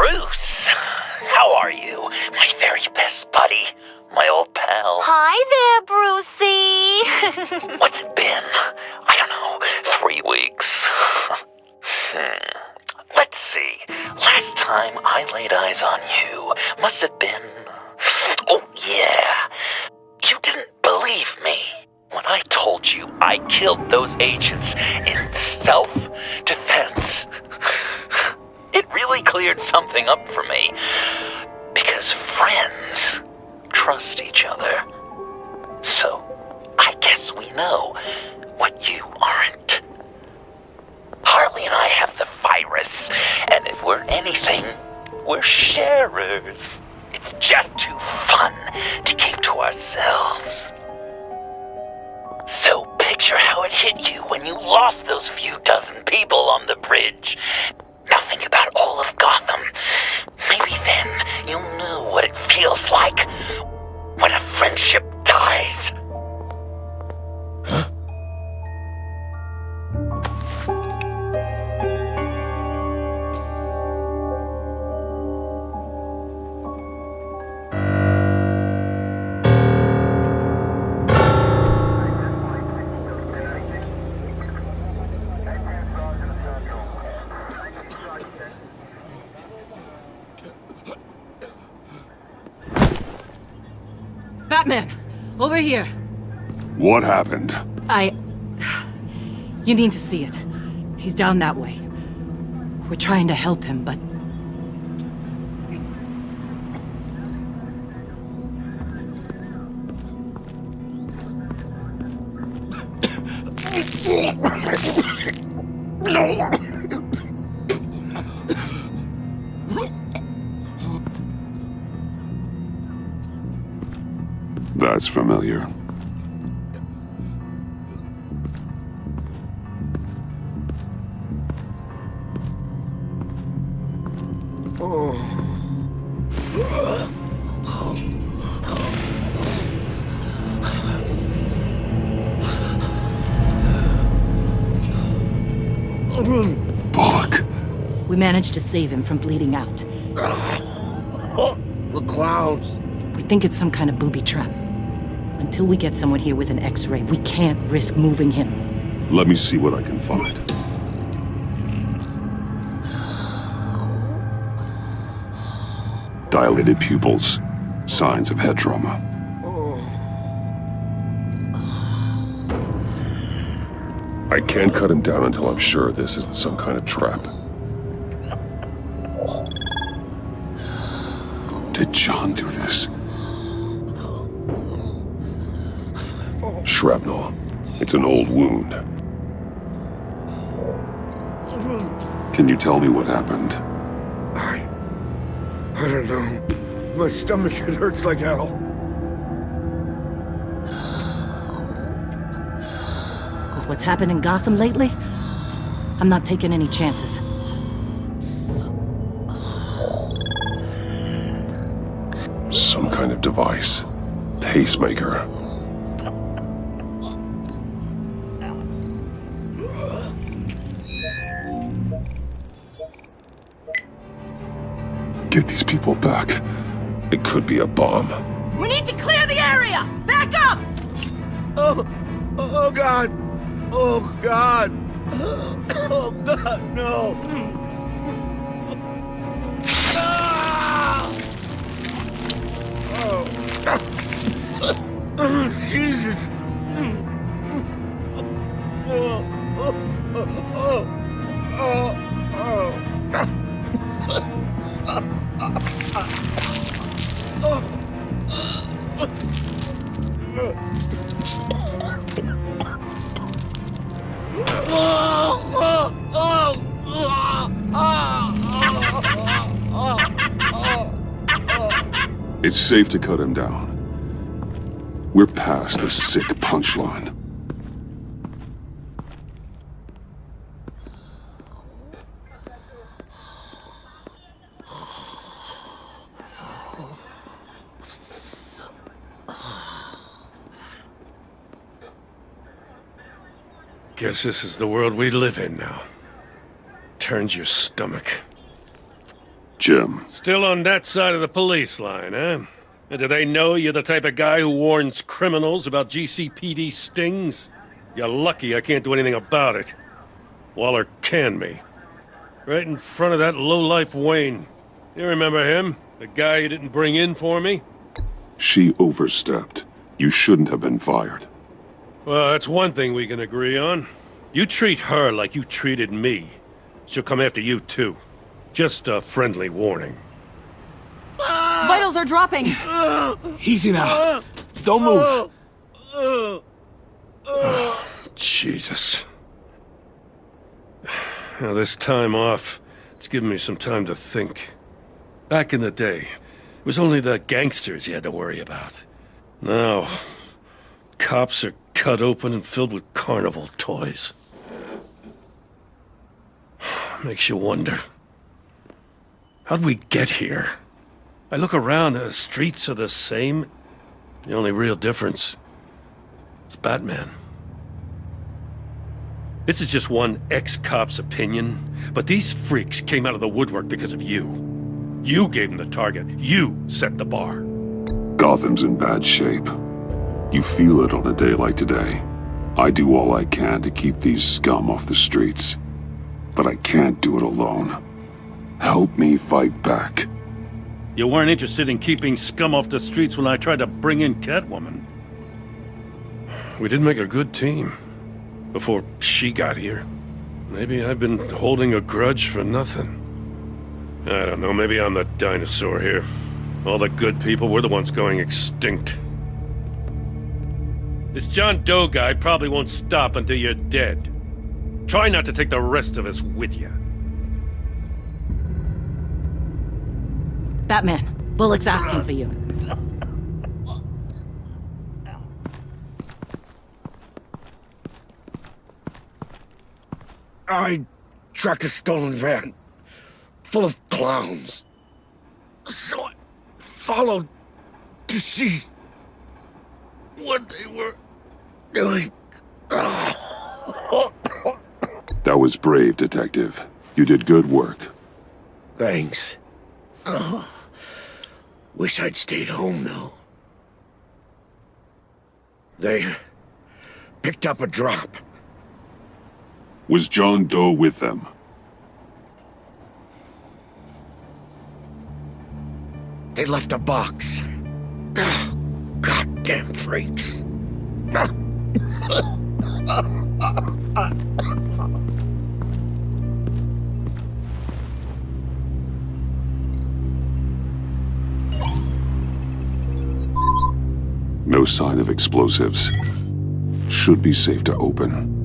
Bruce! How are you, my very best buddy, my old pal? Hi there, Brucey. What's it been? I don't know, 3 weeks. Let's see. Last time I laid eyes on you must have been... Oh, yeah. You didn't believe me when I told you I killed those agents in self-defense. It really cleared something up for me. Because friends trust each other. So, I guess we know what you aren't. Harley and I have the virus, and if we're anything, we're sharers. It's just too fun to keep to ourselves. So picture how it hit you when you lost those few dozen people on the bridge. Now think about all of Gotham. Maybe then you'll know what it feels like when a friendship dies. Huh? Batman! Over here! What happened? You need to see it. He's down that way. We're trying to help him, but... That's familiar. Bullock. We managed to save him from bleeding out. The clouds. We think it's some kind of booby trap. Until we get someone here with an X-ray, we can't risk moving him. Let me see what I can find. Dilated pupils. Signs of head trauma. I can't cut him down until I'm sure this isn't some kind of trap. Did John do this? Shrapnel. It's an old wound. Can you tell me what happened? I don't know. My stomach, it hurts like hell. With what's happened in Gotham lately, I'm not taking any chances. Some kind of device. Pacemaker. Get these people back. It could be a bomb. We need to clear the area! Back up! Oh God! Oh God! Oh God, no! Ah! Oh, Jesus! It's safe to cut him down. We're past the sick punchline. Guess this is the world we live in now. Turns your stomach. Jim. Still on that side of the police line, eh? And do they know you're the type of guy who warns criminals about GCPD stings? You're lucky I can't do anything about it. Waller canned me. Right in front of that lowlife Wayne. You remember him? The guy you didn't bring in for me? She overstepped. You shouldn't have been fired. Well, that's one thing we can agree on. You treat her like you treated me. She'll come after you, too. Just a friendly warning. Vitals are dropping! Easy now. Don't move. Jesus. Now, this time off, it's given me some time to think. Back in the day, it was only the gangsters you had to worry about. Now, cops are cut open and filled with carnival toys. Makes you wonder. How'd we get here? I look around, the streets are the same. The only real difference is Batman. This is just one ex-cop's opinion, but these freaks came out of the woodwork because of you. You gave them the target. You set the bar. Gotham's in bad shape. You feel it on a day like today. I do all I can to keep these scum off the streets, but I can't do it alone. Help me fight back. You weren't interested in keeping scum off the streets when I tried to bring in Catwoman. We did make a good team. Before she got here. Maybe I've been holding a grudge for nothing. I don't know, maybe I'm the dinosaur here. All the good people, we're the ones going extinct. This John Doe guy probably won't stop until you're dead. Try not to take the rest of us with you. Batman, Bullock's asking for you. I tracked a stolen van full of clowns. So I followed to see what they were doing. That was brave, Detective. You did good work. Thanks. Wish I'd stayed home, though. They picked up a drop. Was John Doe with them? They left a box. Goddamn freaks. No sign of explosives. Should be safe to open.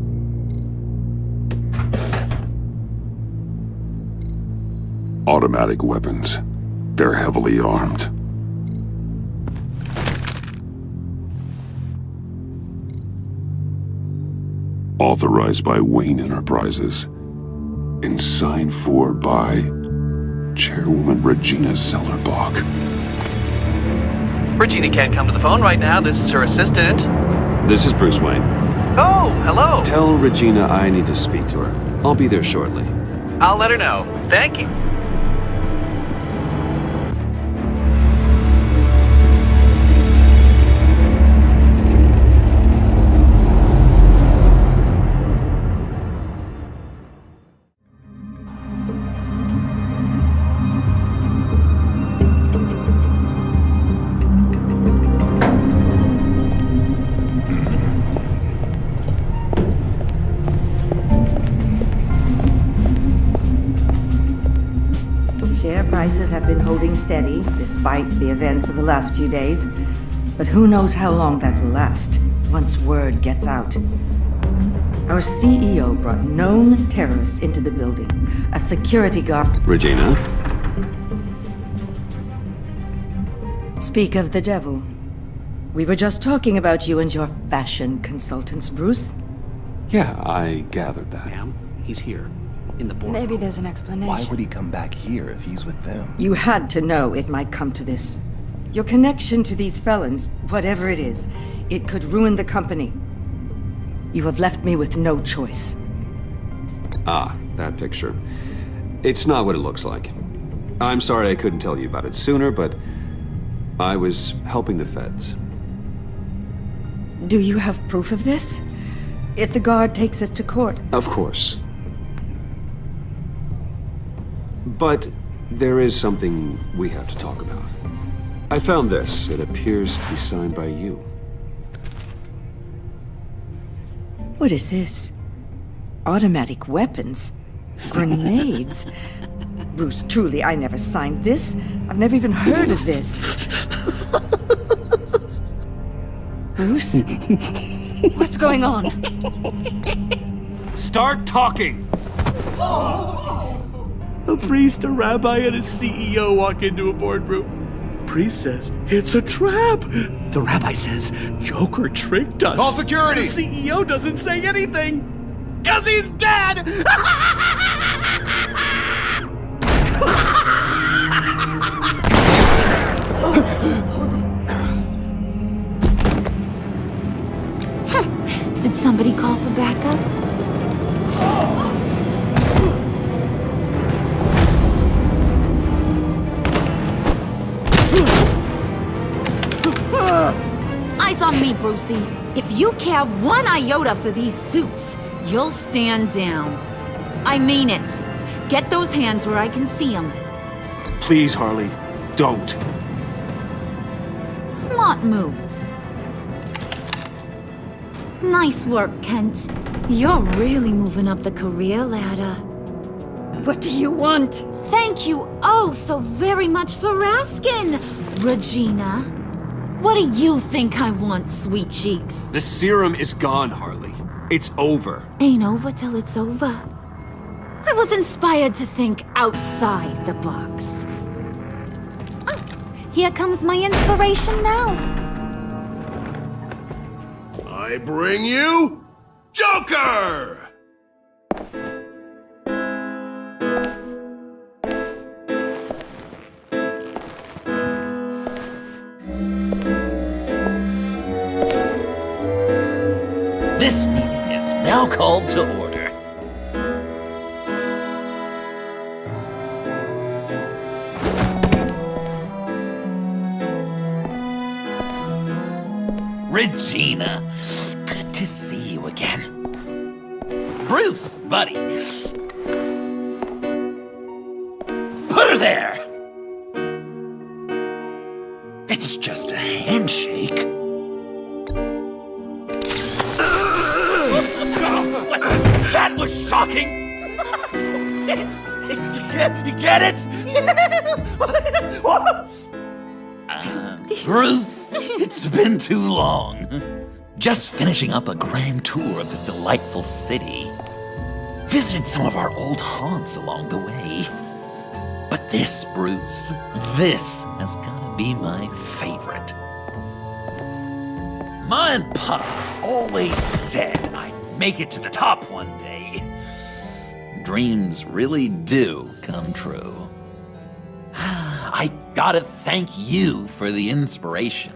Automatic weapons. They're heavily armed. Authorized by Wayne Enterprises. And signed for by Chairwoman Regina Zellerbach. Regina can't come to the phone right now. This is her assistant. This is Bruce Wayne. Oh, hello. Tell Regina I need to speak to her. I'll be there shortly. I'll let her know. Thank you. Prices have been holding steady despite the events of the last few days. But who knows how long that will last once word gets out. Our CEO brought known terrorists into the building. A security guard... Regina? Speak of the devil. We were just talking about you and your fashion consultants, Bruce. Yeah, I gathered that. Ma'am, he's here. In the boardroom. Maybe there's an explanation. Why would he come back here if he's with them? You had to know it might come to this. Your connection to these felons, whatever it is, it could ruin the company. You have left me with no choice. Ah, that picture. It's not what it looks like. I'm sorry I couldn't tell you about it sooner, but I was helping the feds. Do you have proof of this? If the guard takes us to court? Of course. But there is something we have to talk about. I found this. It appears to be signed by you. What is this? Automatic weapons? Grenades? Bruce, truly, I never signed this. I've never even heard of this. Bruce? What's going on? Start talking! A priest, a rabbi, and a CEO walk into a boardroom. Priest says, it's a trap. The rabbi says, Joker tricked us. Call security! The CEO doesn't say anything, because he's dead! Did somebody call for backup? Eyes on me, Brucey. If you care one iota for these suits, you'll stand down. I mean it. Get those hands where I can see them. Please, Harley, don't. Smart move. Nice work, Kent. You're really moving up the career ladder. What do you want? Thank you oh so very much for asking, Regina. What do you think I want, sweet cheeks? The serum is gone, Harley. It's over. Ain't over till it's over. I was inspired to think outside the box. Oh, here comes my inspiration now. I bring you Joker! This meeting is now called to order. Regina, good to see you again. Bruce, buddy. Put her there! It's just a handshake. That was shocking! You get it? Bruce, it's been too long. Just finishing up a grand tour of this delightful city. Visited some of our old haunts along the way. But this, Bruce, this has gotta be my favorite. Ma and Pa always said I'd make it to the top one day. Dreams really do come true. I gotta thank you for the inspiration.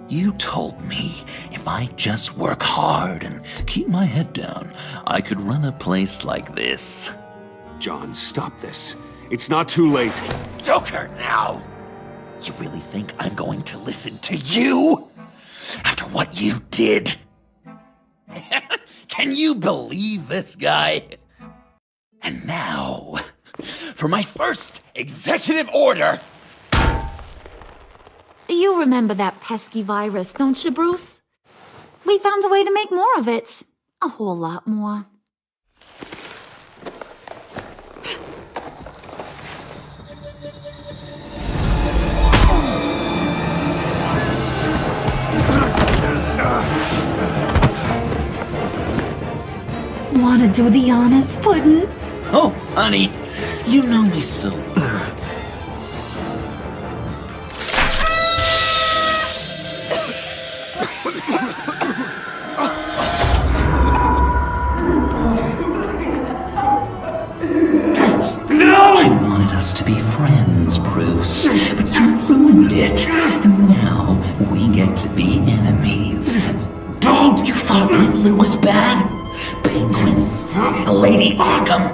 You told me if I just work hard and keep my head down, I could run a place like this. John, stop this. It's not too late. Joker now! You really think I'm going to listen to you? After what you did? Can you believe this guy? And now, for my first executive order. You remember that pesky virus, don't you, Bruce? We found a way to make more of it. A whole lot more. Wanna do the honors, Puddin'? Oh, honey, you know me so well. I wanted us to be friends, Bruce, but you ruined it. And now we get to be enemies. Don't! You thought Riddler was bad? Penguin, Lady Arkham.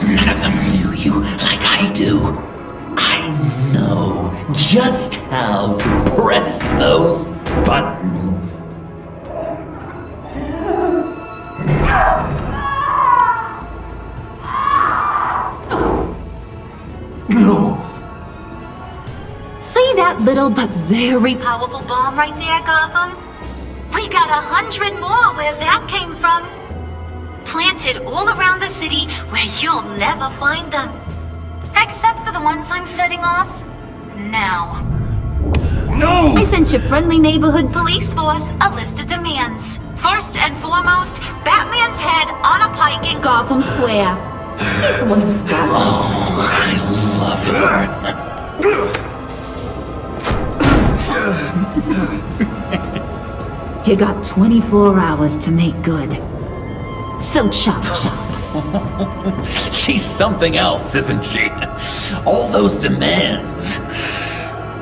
None of them knew you like I I do. I know just how to press those buttons. No. See that little but very powerful bomb right there, Gotham? We got 100 more where that came from. Planted all around the city where you'll never find them. Except for the ones I'm setting off now. No! I sent your friendly neighborhood police force a list of demands. First and foremost, Batman's head on a pike in Gotham Square. He's the one who started. Oh, I love her. You got 24 hours to make good. So chop chop. She's something else, isn't she? All those demands.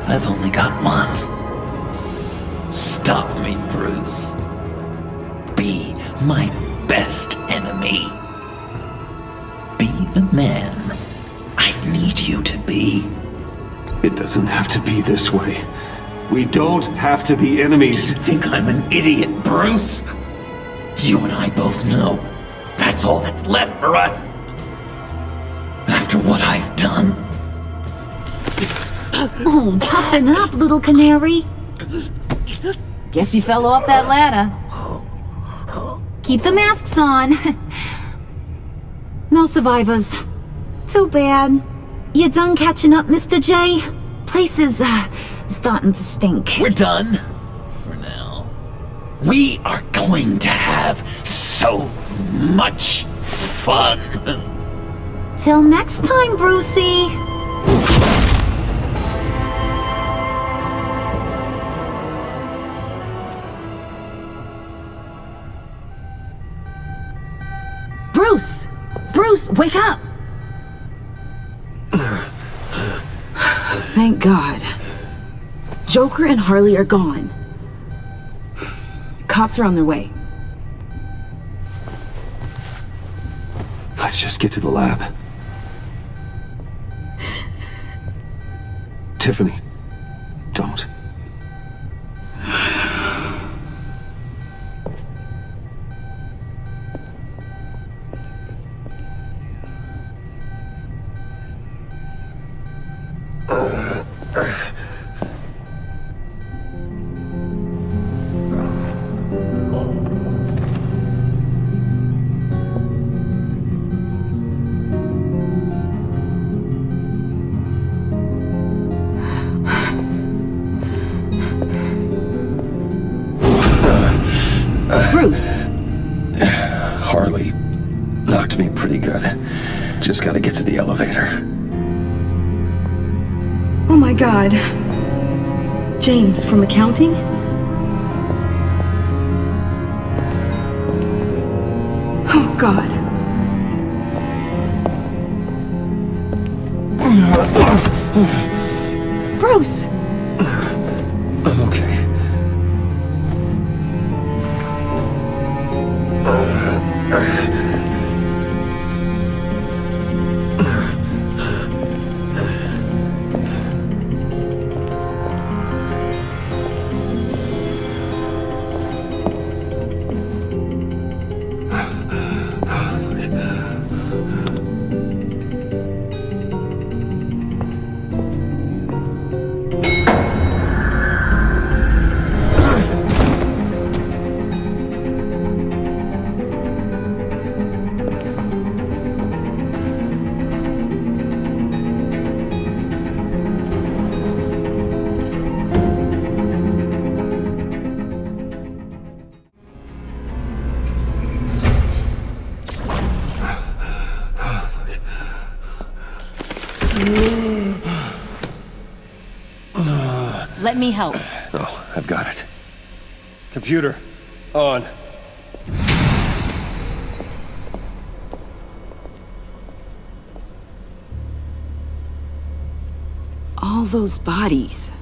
I've only got one. Stop me, Bruce. Be my best enemy. Be the man I need you to be. It doesn't have to be this way. We don't have to be enemies. You think I'm an idiot, Bruce? You and I both know that's all that's left for us. After what I've done. Oh, toughen up, little canary. Guess you fell off that ladder. Keep the masks on. No survivors. Too bad. You done catching up, Mr. J? Place is, starting to stink. We're done. For now. We are going to have so much fun. Till next time, Brucey. Bruce! Bruce, wake up! Thank God. Joker and Harley are gone. Cops are on their way. Let's just get to the lab. Tiffany, don't. Bruce! Harley knocked me pretty good. Just gotta get to the elevator. Oh my God. James, from accounting? Oh God. Bruce! I'm okay. Let me help. Oh, I've got it. Computer, on. All those bodies.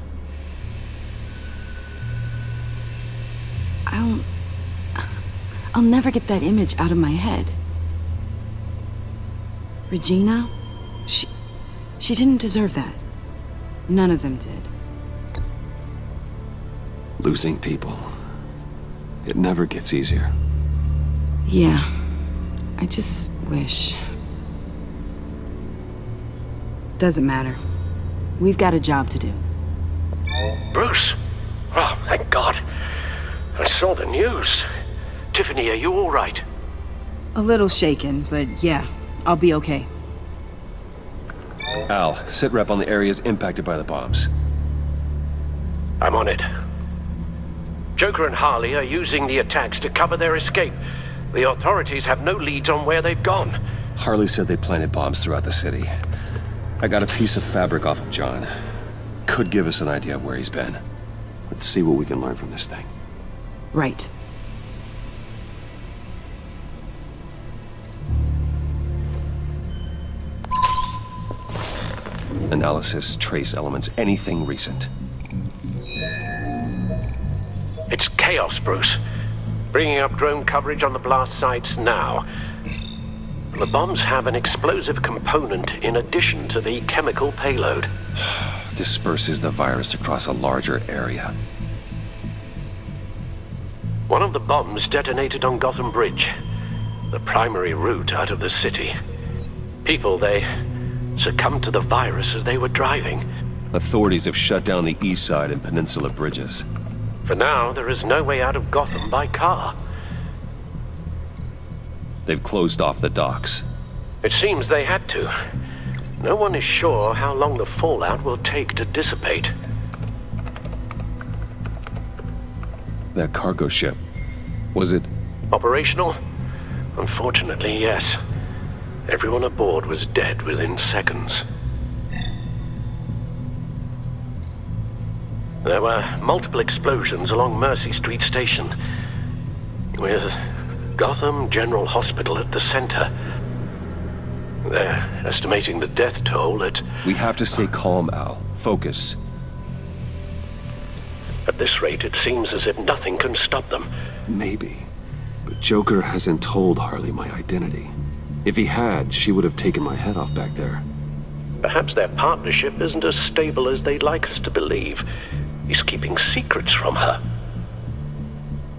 I'll never get that image out of my head. Regina, She didn't deserve that. None of them did. Losing people. It never gets easier. Yeah. I just wish. Doesn't matter. We've got a job to do. Bruce! Oh, thank God. I saw the news. Tiffany, are you all right? A little shaken, but yeah, I'll be okay. Al, sit rep on the areas impacted by the bombs. I'm on it. Joker and Harley are using the attacks to cover their escape. The authorities have no leads on where they've gone. Harley said they planted bombs throughout the city. I got a piece of fabric off of John. Could give us an idea of where he's been. Let's see what we can learn from this thing. Right. Analysis, trace elements, anything recent. It's chaos, Bruce. Bringing up drone coverage on the blast sites now. The bombs have an explosive component in addition to the chemical payload. Disperses the virus across a larger area. One of the bombs detonated on Gotham Bridge, the primary route out of the city. People, they succumbed to the virus as they were driving. Authorities have shut down the east side and peninsula bridges. For now, there is no way out of Gotham by car. They've closed off the docks. It seems they had to. No one is sure how long the fallout will take to dissipate. That cargo ship, was it... Operational? Unfortunately, yes. Everyone aboard was dead within seconds. There were multiple explosions along Mercy Street Station, with Gotham General Hospital at the center. They're estimating the death toll at... We have to stay calm, Al. Focus. At this rate, it seems as if nothing can stop them. Maybe. But Joker hasn't told Harley my identity. If he had, she would have taken my head off back there. Perhaps their partnership isn't as stable as they'd like us to believe. He's keeping secrets from her.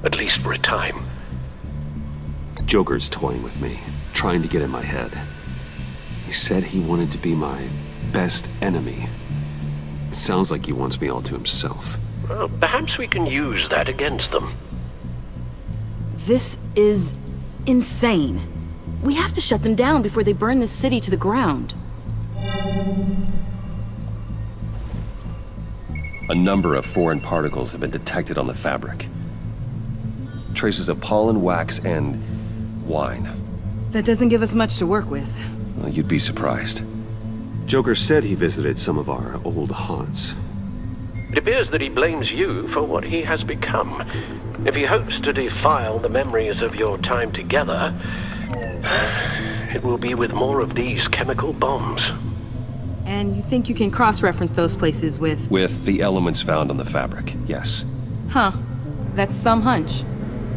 At least for a time. Joker's toying with me, trying to get in my head. He said he wanted to be my best enemy. It sounds like he wants me all to himself. Well, perhaps we can use that against them. This is insane. We have to shut them down before they burn this city to the ground. A number of foreign particles have been detected on the fabric. Traces of pollen, wax, and wine. That doesn't give us much to work with. Well, you'd be surprised. Joker said he visited some of our old haunts. It appears that he blames you for what he has become. If he hopes to defile the memories of your time together, it will be with more of these chemical bombs. And you think you can cross-reference those places with... With the elements found on the fabric, yes. Huh. That's some hunch.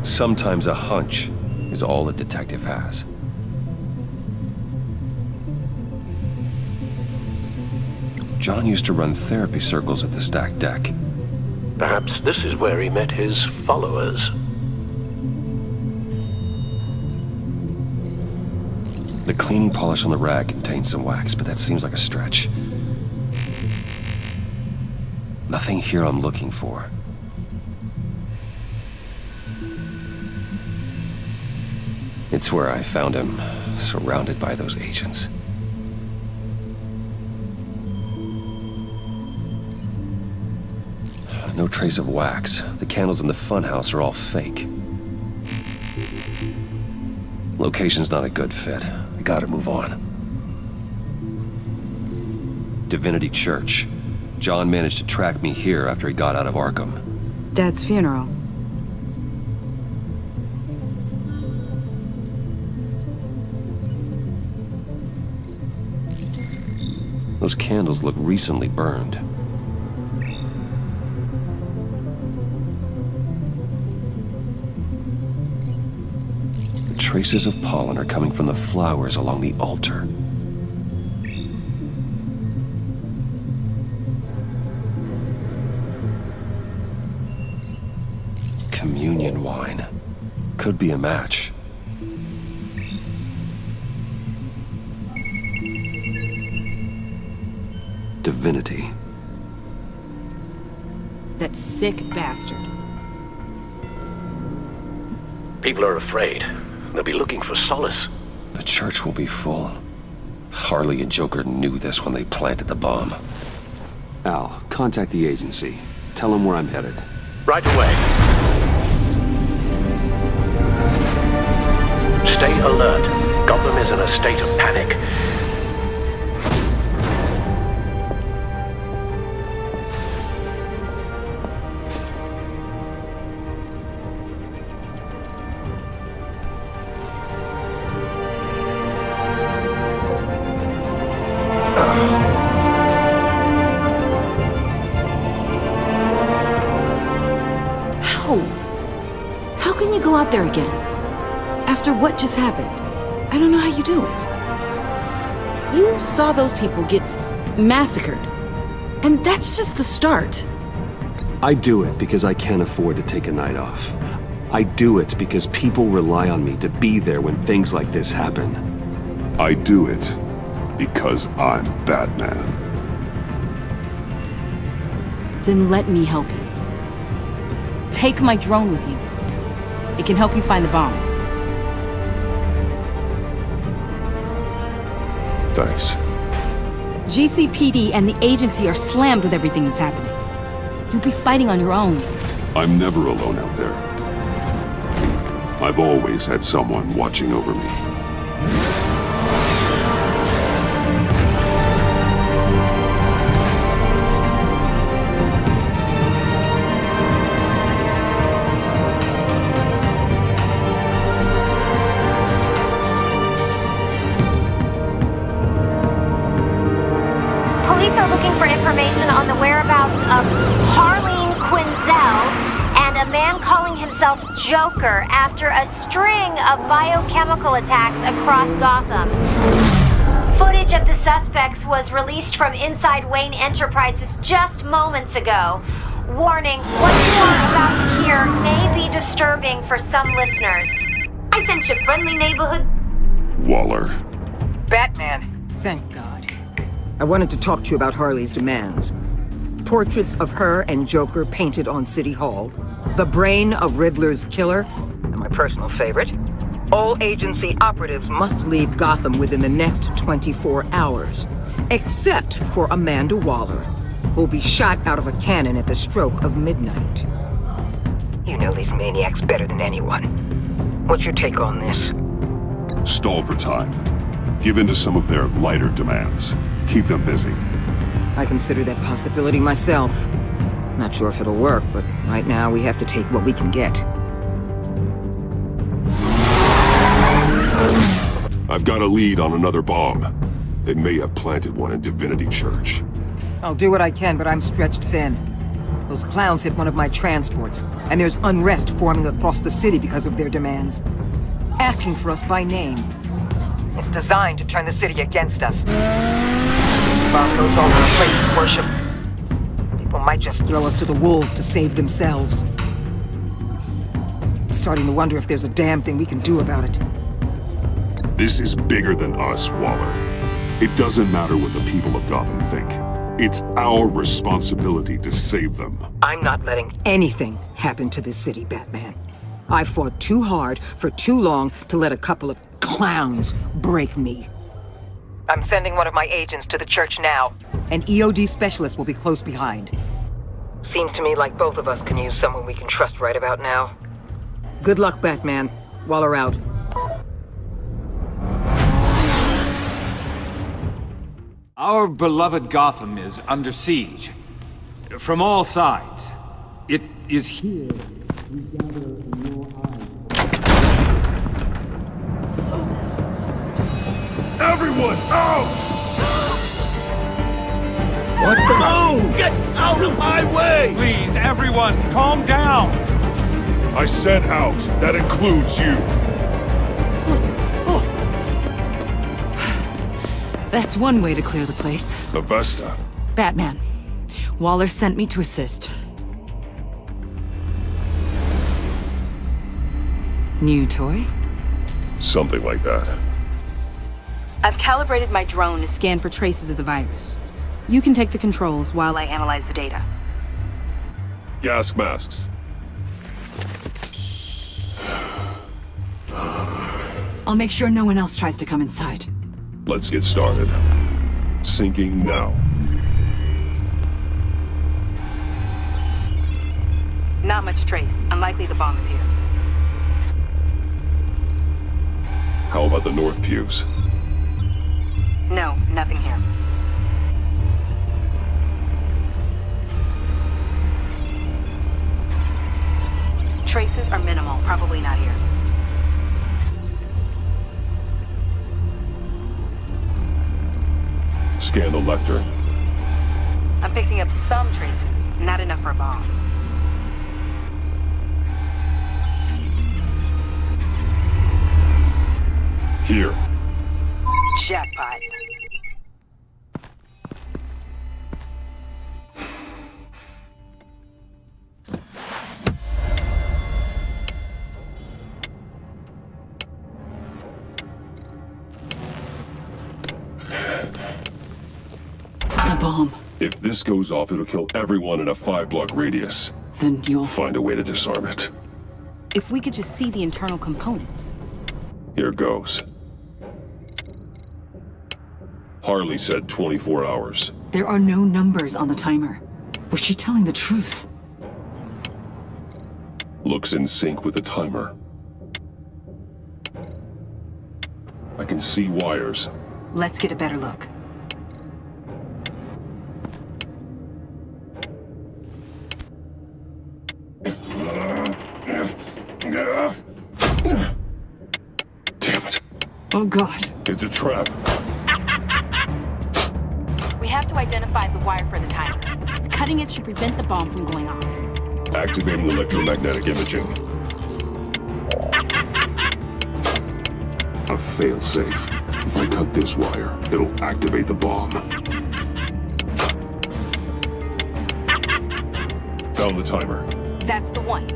Sometimes a hunch is all a detective has. John used to run therapy circles at the stacked deck. Perhaps this is where he met his followers. The cleaning polish on the rag contains some wax, but that seems like a stretch. Nothing here I'm looking for. It's where I found him, surrounded by those agents. No trace of wax. The candles in the funhouse are all fake. Location's not a good fit. I gotta move on. Divinity Church. John managed to track me here after he got out of Arkham. Dad's funeral. Those candles look recently burned. Traces of pollen are coming from the flowers along the altar. and wine. Could be a match. Divinity. That sick bastard. People are afraid. They'll be looking for solace. The church will be full. Harley and Joker knew this when they planted the bomb. Al, contact the agency. Tell them where I'm headed. Right away. Stay alert. Gotham is in a state of panic. How can you go out there again? After what just happened? I don't know how you do it. You saw those people get massacred. And that's just the start. I do it because I can't afford to take a night off. I do it because people rely on me to be there when things like this happen. I do it because I'm Batman. Then let me help you. Take my drone with you. It can help you find the bomb. Thanks. GCPD and the agency are slammed with everything that's happening. You'll be fighting on your own. I'm never alone out there. I've always had someone watching over me. Police are looking for information on the whereabouts of Harleen Quinzel and a man calling himself Joker after a string of biochemical attacks across Gotham. Footage of the suspects was released from inside Wayne Enterprises just moments ago. Warning, what you are about to hear may be disturbing for some listeners. I sent you friendly neighborhood. Waller. Batman. Thank God. I wanted to talk to you about Harley's demands. Portraits of her and Joker painted on City Hall. The brain of Riddler's killer. And my personal favorite. All agency operatives must leave Gotham within the next 24 hours. Except for Amanda Waller, who'll be shot out of a cannon at the stroke of midnight. You know these maniacs better than anyone. What's your take on this? Stall for time. Give in to some of their lighter demands. Keep them busy. I consider that possibility myself. Not sure if it'll work, but right now we have to take what we can get. I've got a lead on another bomb. They may have planted one in Divinity Church. I'll do what I can, but I'm stretched thin. Those clowns hit one of my transports, and there's unrest forming across the city because of their demands. Asking for us by name. It's designed to turn the city against us. Bomb goes all over places worship. People might just throw us to the wolves to save themselves. I'm starting to wonder if there's a damn thing we can do about it. This is bigger than us, Waller. It doesn't matter what the people of Gotham think. It's our responsibility to save them. I'm not letting anything happen to this city, Batman. I fought too hard for too long to let a couple of clowns break me. I'm sending one of my agents to the church now. An EOD specialist will be close behind. Seems to me like both of us can use someone we can trust right about now. Good luck, Batman. Waller out. Our beloved Gotham is under siege. From all sides. It is here we gather in your eyes. Everyone, out! What the? No! Get out of my way! Please, everyone, calm down! I said out. That includes you. That's one way to clear the place. Avesta. Batman. Waller sent me to assist. New toy? Something like that. I've calibrated my drone to scan for traces of the virus. You can take the controls while I analyze the data. Gas masks. I'll make sure no one else tries to come inside. Let's get started. Syncing now. Not much trace. Unlikely the bomb is here. How about the north pews? No, nothing here. Traces are minimal. Probably not here. Scan the lector. I'm picking up some traces. Not enough for a bomb. Here. Jackpot. The bomb. If this goes off, it'll kill everyone in a 5-block radius. Then you'll find a way to disarm it. If we could just see the internal components. Here goes. Harley said 24 hours. There are no numbers on the timer. Was she telling the truth? Looks in sync with the timer. I can see wires. Let's get a better look. Damn it. Oh God. It's a trap. We have to identify the wire for the timer. Cutting it should prevent the bomb from going off. Activating electromagnetic imaging. A fail-safe. If I cut this wire, it'll activate the bomb. Found the timer. That's the one.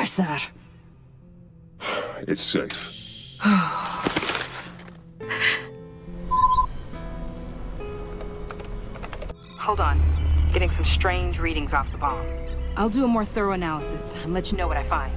Sir. It's safe. Hold on. Getting some strange readings off the bomb. I'll do a more thorough analysis and let you know what I find.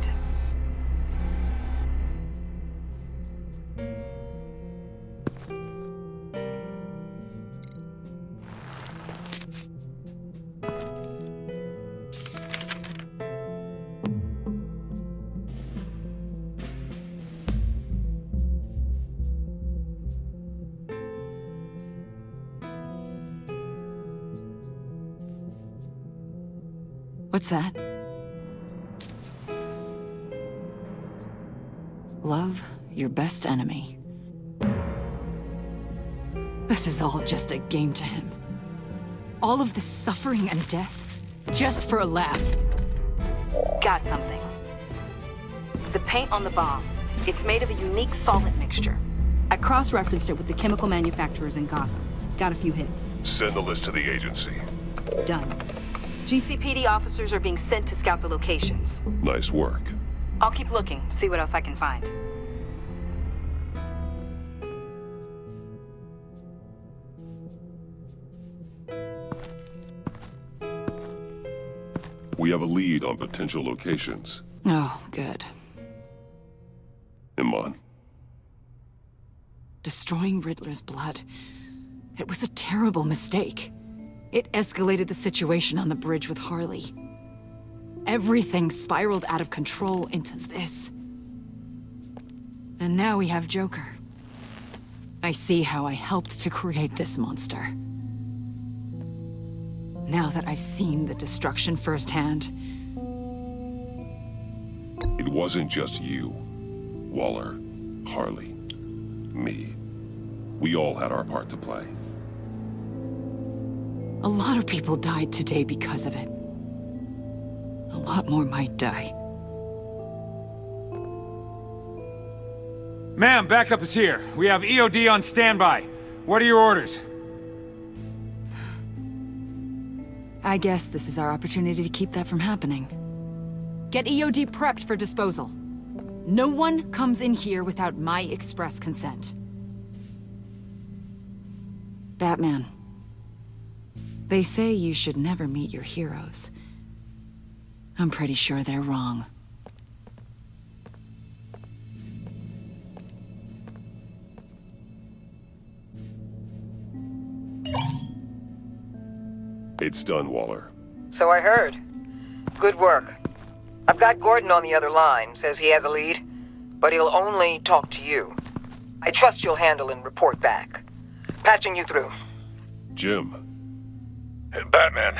What's that? Love your best enemy. This is all just a game to him. All of this suffering and death, just for a laugh. Got something. The paint on the bomb. It's made of a unique solvent mixture. I cross-referenced it with the chemical manufacturers in Gotham. Got a few hits. Send the list to the agency. Done. GCPD officers are being sent to scout the locations. Nice work. I'll keep looking, see what else I can find. We have a lead on potential locations. Oh, good. Iman. Destroying Riddler's blood. It was a terrible mistake. It escalated the situation on the bridge with Harley. Everything spiraled out of control into this. And now we have Joker. I see how I helped to create this monster. Now that I've seen the destruction firsthand... It wasn't just you, Waller, Harley, me. We all had our part to play. A lot of people died today because of it. A lot more might die. Ma'am, backup is here. We have EOD on standby. What are your orders? I guess this is our opportunity to keep that from happening. Get EOD prepped for disposal. No one comes in here without my express consent. Batman. They say you should never meet your heroes. I'm pretty sure they're wrong. It's done, Waller. So I heard. Good work. I've got Gordon on the other line, says he has a lead, but he'll only talk to you. I trust you'll handle and report back. Patching you through. Jim. Hey, Batman,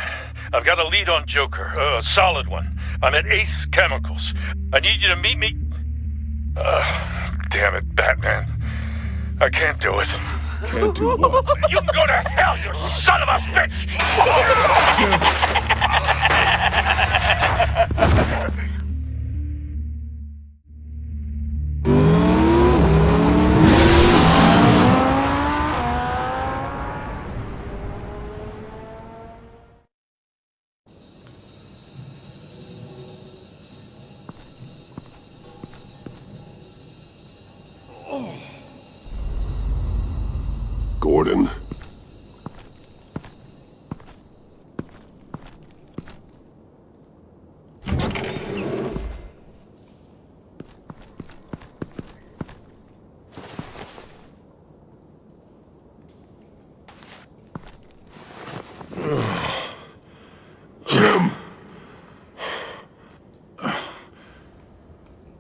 I've got a lead on Joker, a solid one. I'm at Ace Chemicals. I need you to meet me... damn it, Batman. I can't do it. Can't do what? You can go to hell, you son of a bitch! Gordon. Jim!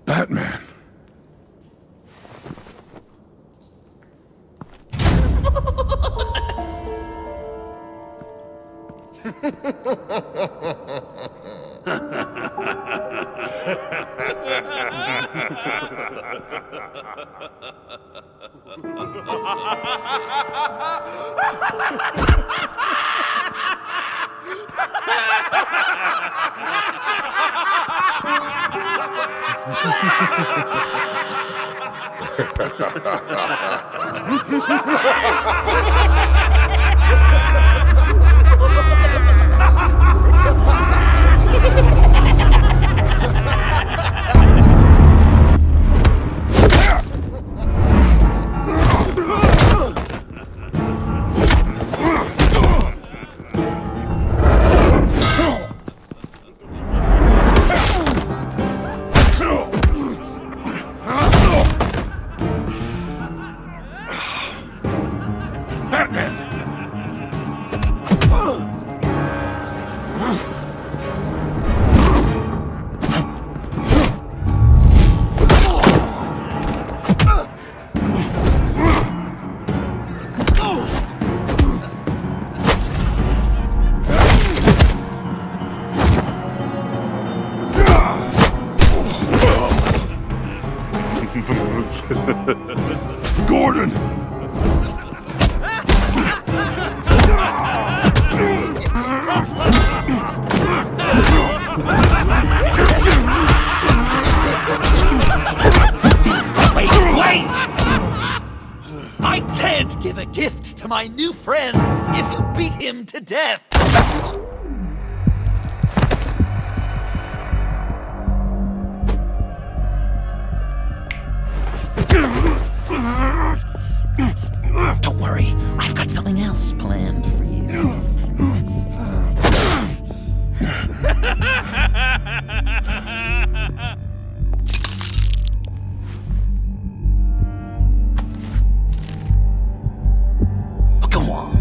Batman. Gordon! Wait! I can't give a gift to my new friend if you beat him to death! Don't worry, I've got something else planned for you. Go on,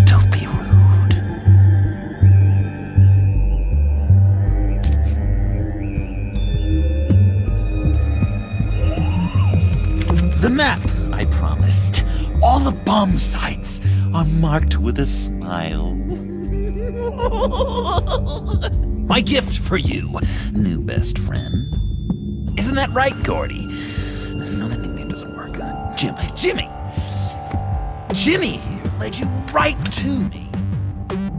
don't be rude. The map I promised. All the bomb sites are marked with a smile. My gift for you, new best friend. Isn't that right, Gordy? No, that nickname doesn't work. Jimmy. Jimmy here led you right to me.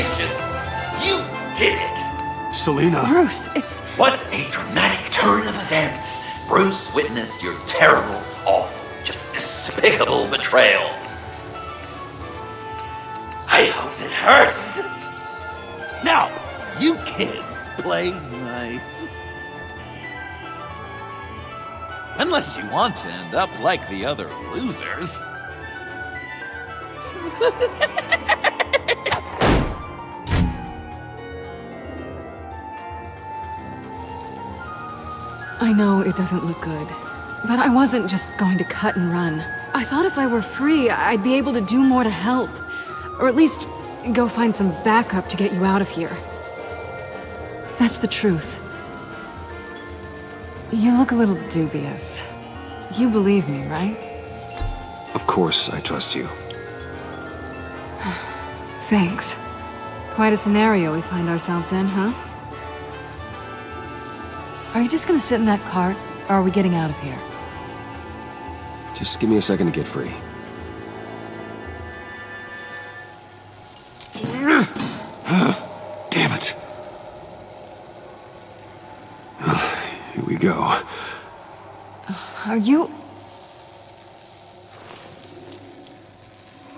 Congratulations! You did it! Selena. Bruce, it's... What a dramatic turn of events! Bruce witnessed your terrible, awful, just despicable betrayal. I hope it hurts! Now, you kids play nice. Unless you want to end up like the other losers. I know it doesn't look good, but I wasn't just going to cut and run. I thought if I were free, I'd be able to do more to help. Or at least go find some backup to get you out of here. That's the truth. You look a little dubious. You believe me, right? Of course I trust you. Thanks. Quite a scenario we find ourselves in, huh? Are you just gonna sit in that cart, or are we getting out of here? Just give me a second to get free. Damn it. Here we go. Are you...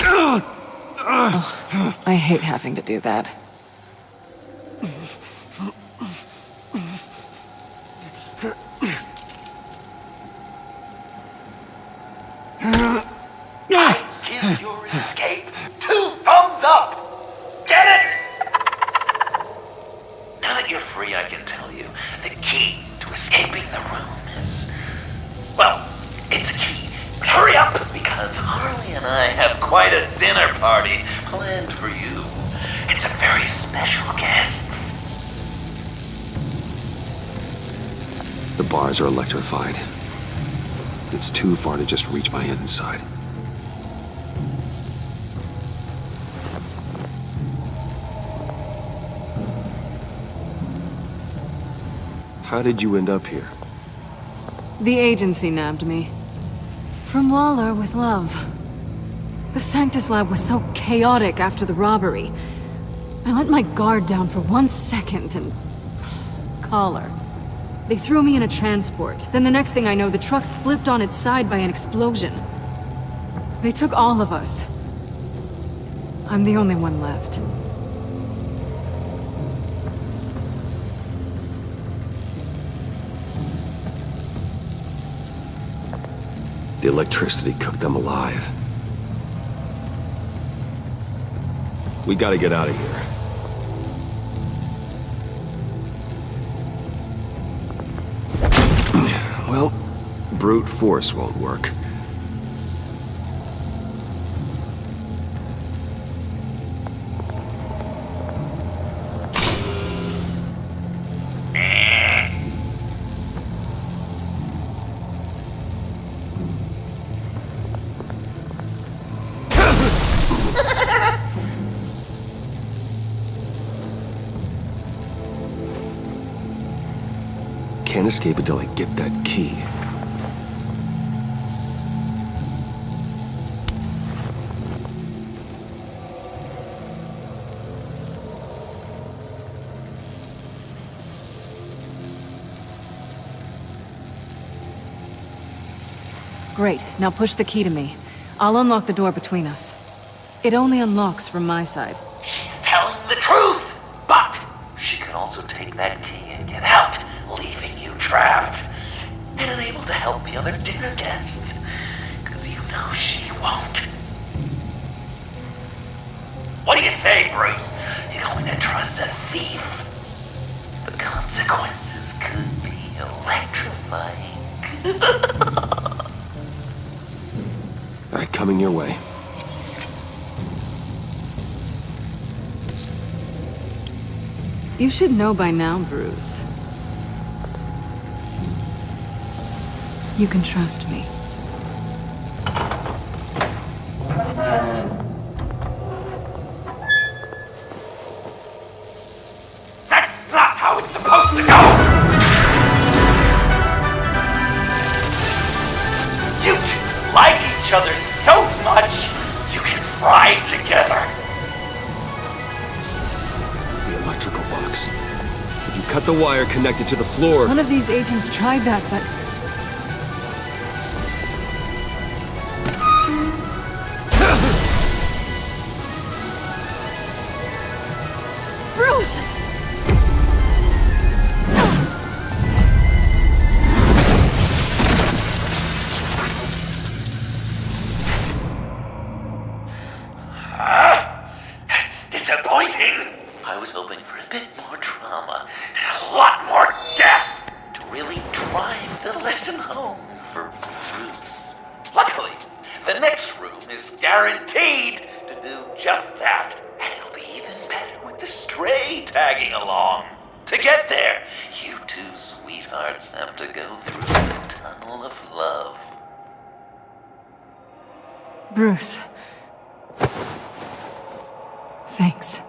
Oh, I hate having to do that. I give your escape 2 thumbs up! Get it? Now that you're free, I can tell you the key to escaping the room is... Well, it's a key. But hurry up, because Harley and I have quite a dinner party planned for you. It's a very special guest. The bars are electrified. It's too far to just reach my hand inside. How did you end up here? The agency nabbed me. From Waller with love. The Sanctus lab was so chaotic after the robbery. I let my guard down for 1 second and... Collar. They threw me in a transport. Then the next thing I know, the truck's flipped on its side by an explosion. They took all of us. I'm the only one left. The electricity cooked them alive. We gotta get out of here. Well, brute force won't work. Can't escape until I get that key. Great, now push the key to me. I'll unlock the door between us. It only unlocks from my side. She's telling the truth! But she can also take that key and get out, leaving you trapped. And unable to help the other dinner guests. Because you know she won't. What do you say, Bruce? You going to trust a thief? The consequences could be electrifying. All right, coming your way. You should know by now, Bruce. You can trust me. That's not how it's supposed to go! You two like each other so much, you can fry together. works. If you cut the wire connected to the floor... One of these agents tried that, but... Bruce! That's disappointing. I was hoping for a bit more drama and a lot more death to really drive the lesson home for Bruce. Luckily, the next room is guaranteed to do just that, and it'll be even better with the stray tagging along. To get there, you two sweethearts have to go through the tunnel of love. Bruce. Thanks.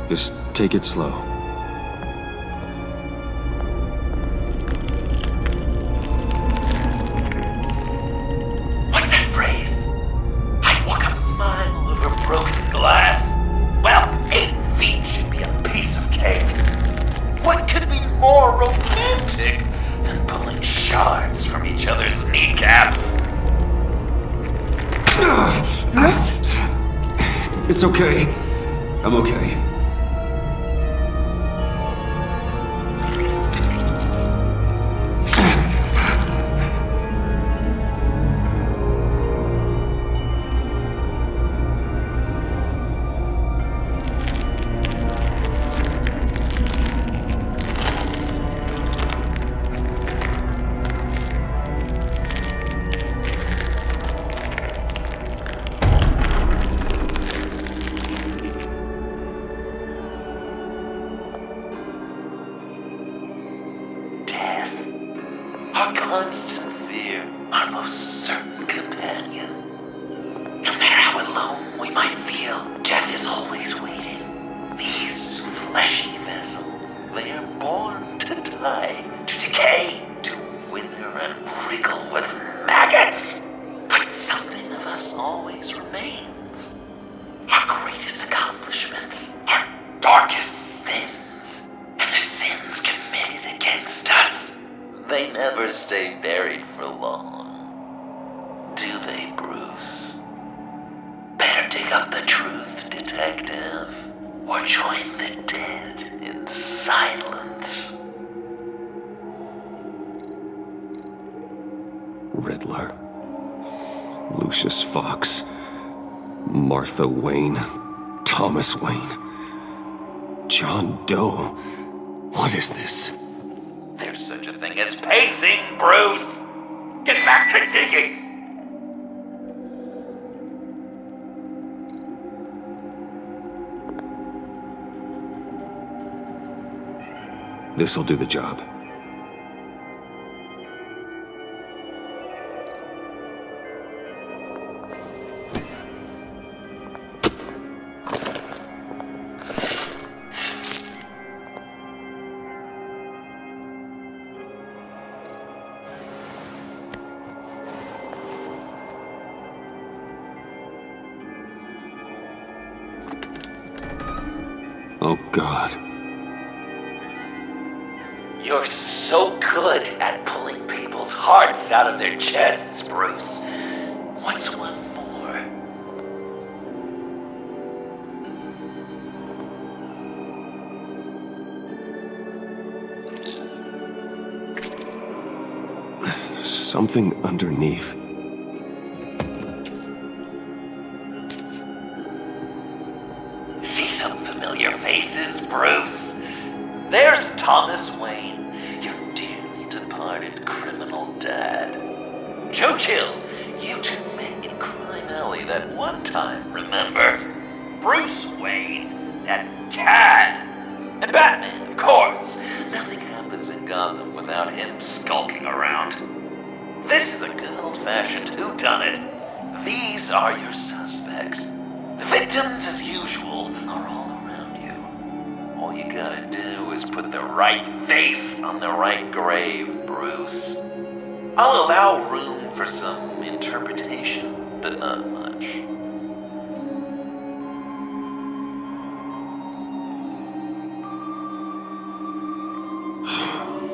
Just take it slow. What's that phrase? I'd walk a mile over broken glass. Well, 8 feet should be a piece of cake. What could be more romantic than pulling shards from each other's kneecaps? Bruce? It's okay. I'm okay. Our constant fear, our most certain companion. No matter how alone we might feel, death is always waiting. These fleshy vessels, they are born to die, to decay, to wither and wriggle with maggots. But something of us always remains. Our greatest accomplishments, our darkest sins, and the sins committed against us. They never stay buried for long. Do they, Bruce? Better dig up the truth, detective, or join the dead in silence. Riddler. Lucius Fox. Martha Wayne. Thomas Wayne. John Doe. What is this? There's such a thing as pacing, Bruce! Get back to digging! This'll do the job. Oh, God. You're so good at pulling people's hearts out of their chests, Bruce. What's one more? Something underneath. See some familiar faces, Bruce? There's Thomas Wayne, your dearly departed criminal dad. Joe Chill, you two met in Crime Alley that one time, remember? Bruce Wayne, that cad. And Batman, of course. Nothing happens in Gotham without him skulking around. This is a good old-fashioned whodunit. These are your suspects. The victims victims, as usual, are all around you. All you gotta do is put the right face on the right grave, Bruce. I'll allow room for some interpretation, but not much.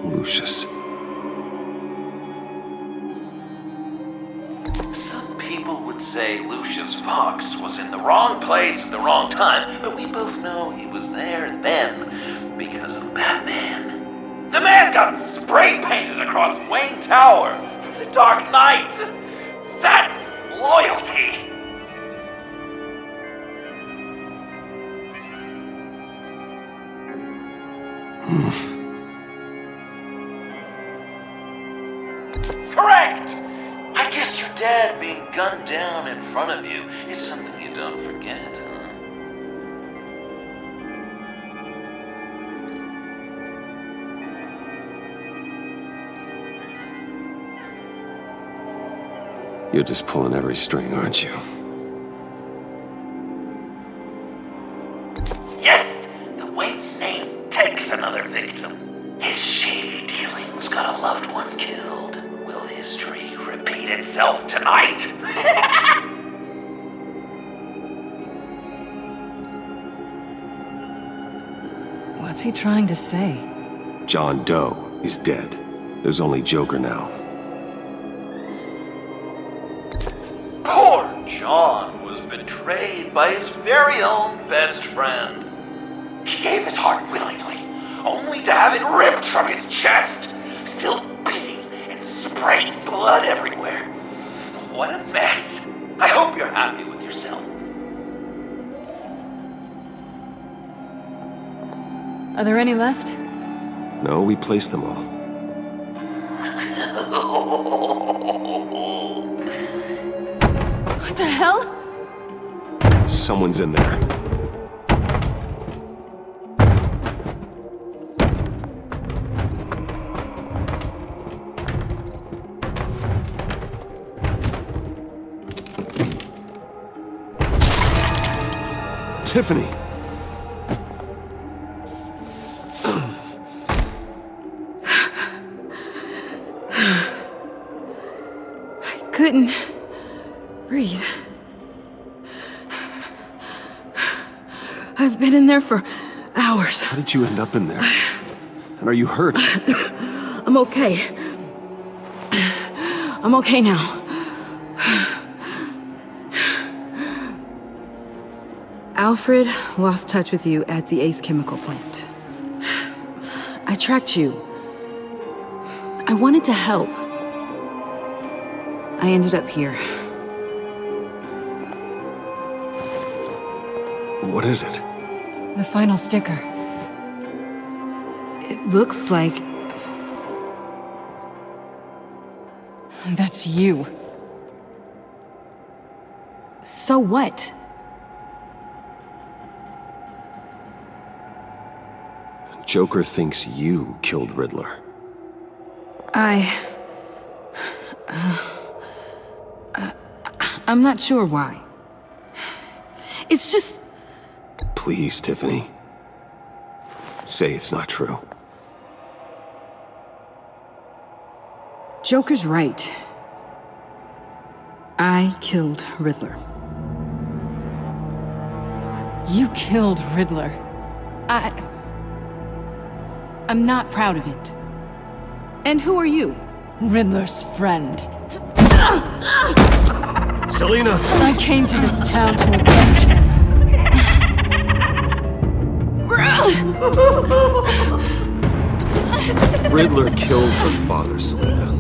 Lucius. Some people would say Lucius Fox was in the wrong place at the wrong time, but we both know he was there then because of Batman. The man got spray painted across Wayne Tower from the Dark Knight. That's loyalty. Correct! I guess your dad being gunned down in front of you is something you don't forget, huh? You're just pulling every string, aren't you? Yes! The Wayne name takes another victim. His shady dealings got a loved one killed. Will history repeat itself tonight? What's he trying to say? John Doe is dead. There's only Joker now. Poor John was betrayed by his very own best friend. He gave his heart willingly, only to have it ripped from his chest, still beating and spraying blood everywhere. What a mess. I hope you're happy with yourself. Are there any left? No, we placed them all. What the hell? Someone's in there. Tiffany! I couldn't breathe. I've been in there for hours. How did you end up in there? And are you hurt? I'm okay. I'm okay now. Alfred lost touch with you at the Ace Chemical plant. I tracked you. I wanted to help. I ended up here. What is it? The final sticker. It looks like... That's you. So what? Joker thinks you killed Riddler. I'm not sure why. It's just... Please, Tiffany. Say it's not true. Joker's right. I killed Riddler. You killed Riddler. I'm not proud of it. And who are you? Riddler's friend. Selina! I came to this town to avenge him. Riddler killed her father, Selina.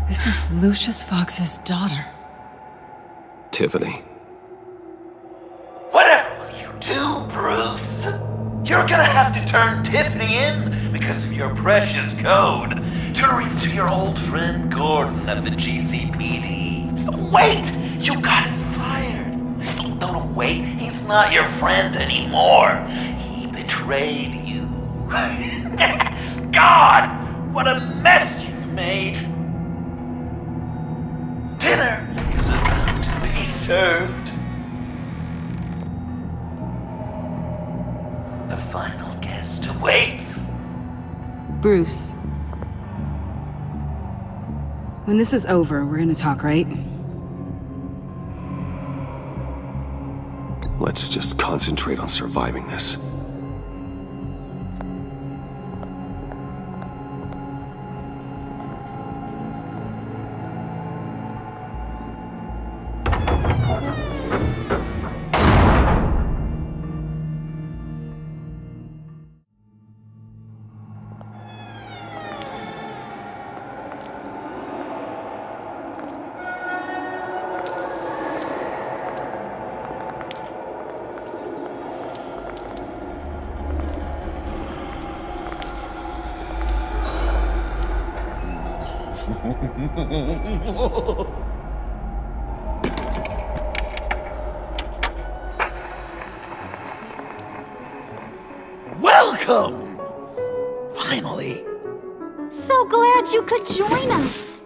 This is Lucius Fox's daughter. Tiffany. Whatever will you do, Bruce? You're gonna have to turn Tiffany in because of your precious code. Turn her into your old friend Gordon at the GCPD. Wait! You got him fired. No, wait. He's not your friend anymore. He betrayed you. God! What a mess you Bruce. When this is over, we're gonna talk, right? Let's just concentrate on surviving this. Welcome! Finally. So glad you could join us.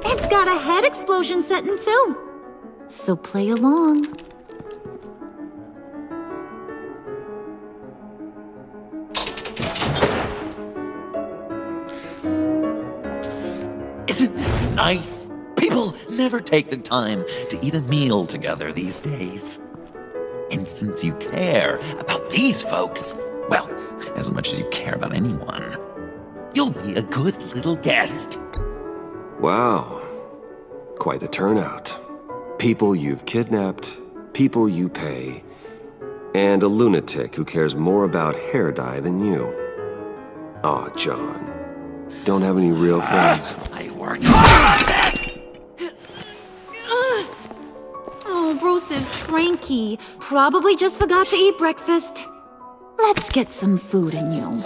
It's got a head explosion setting too. So play along. Isn't this nice? People never take the time to eat a meal together these days. And since you care about these folks, well, as much as you care about anyone, you'll be a good little guest. Wow. Quite the turnout. People you've kidnapped, people you pay, and a lunatic who cares more about hair dye than you. Aw, John. Don't have any real friends? I worked hard. Oh, Bruce is cranky. Probably just forgot to eat breakfast. Let's get some food in you.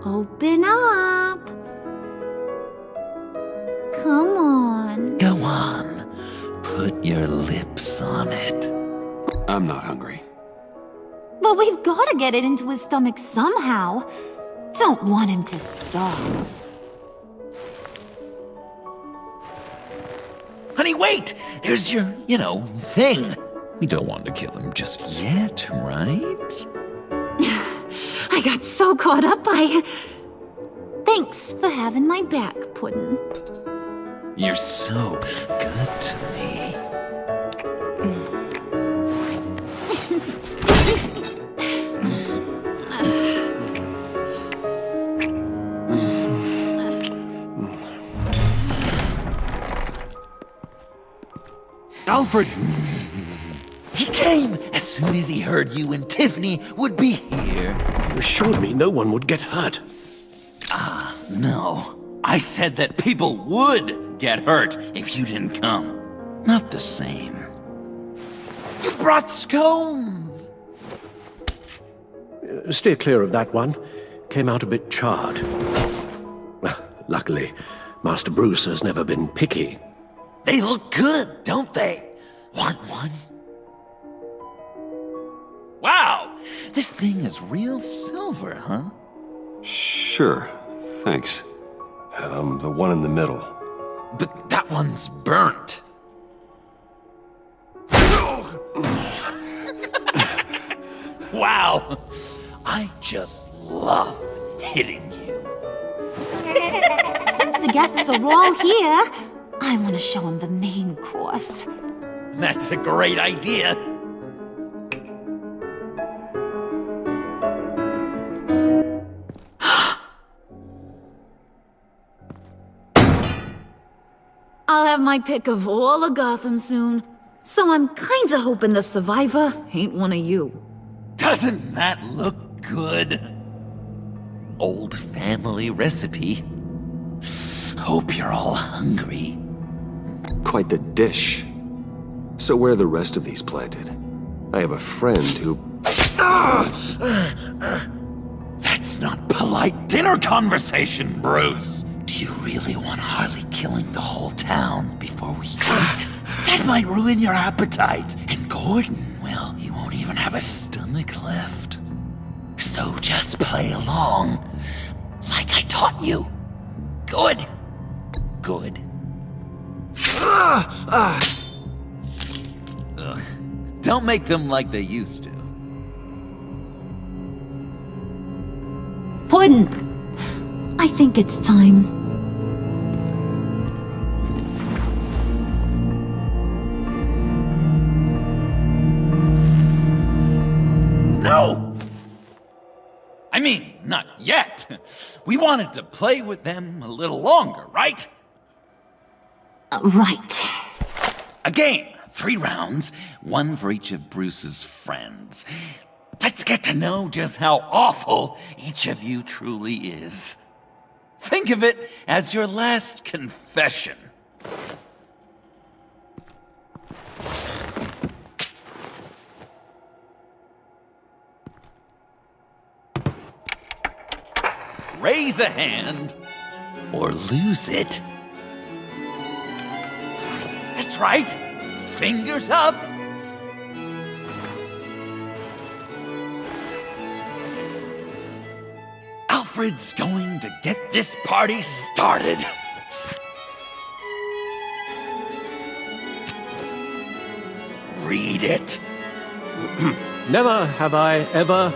Open up. Come on. Go on. Put your lips on it. I'm not hungry. But we've got to get it into his stomach somehow. Don't want him to starve. Honey, wait! There's your, thing. We don't want to kill him just yet, right? I got so caught up by... Thanks for having my back, Puddin'. You're so good to me. Alfred! He came as soon as he heard you and Tiffany would be here. You assured me no one would get hurt. No. I said that people would get hurt if you didn't come. Not the same. You brought scones! Steer clear of that one. Came out a bit charred. Well, luckily, Master Bruce has never been picky. They look good, don't they? Want one? Wow! This thing is real silver, huh? Sure, thanks. The one in the middle. But that one's burnt. Wow! I just love hitting you. Since the guests are all here, I want to show them the main course. That's a great idea. I'll have my pick of all of Gotham soon, so I'm kinda hoping the survivor ain't one of you. Doesn't that look good? Old family recipe. Hope you're all hungry. Quite the dish. So where are the rest of these planted? I have a friend who... That's not polite dinner conversation, Bruce. Do you really want Harley killing the whole town before we eat? That might ruin your appetite. And Gordon, well, he won't even have a stomach left. So just play along, like I taught you. Good. Good. Ugh. Don't make them like they used to. Puddin', I think it's time. No! I mean, not yet. We wanted to play with them a little longer, right? Right. A game. 3 rounds, 1 for each of Bruce's friends. Let's get to know just how awful each of you truly is. Think of it as your last confession. Raise a hand, or lose it. That's right. Fingers up. Alfred's going to get this party started. Read it. Never have I ever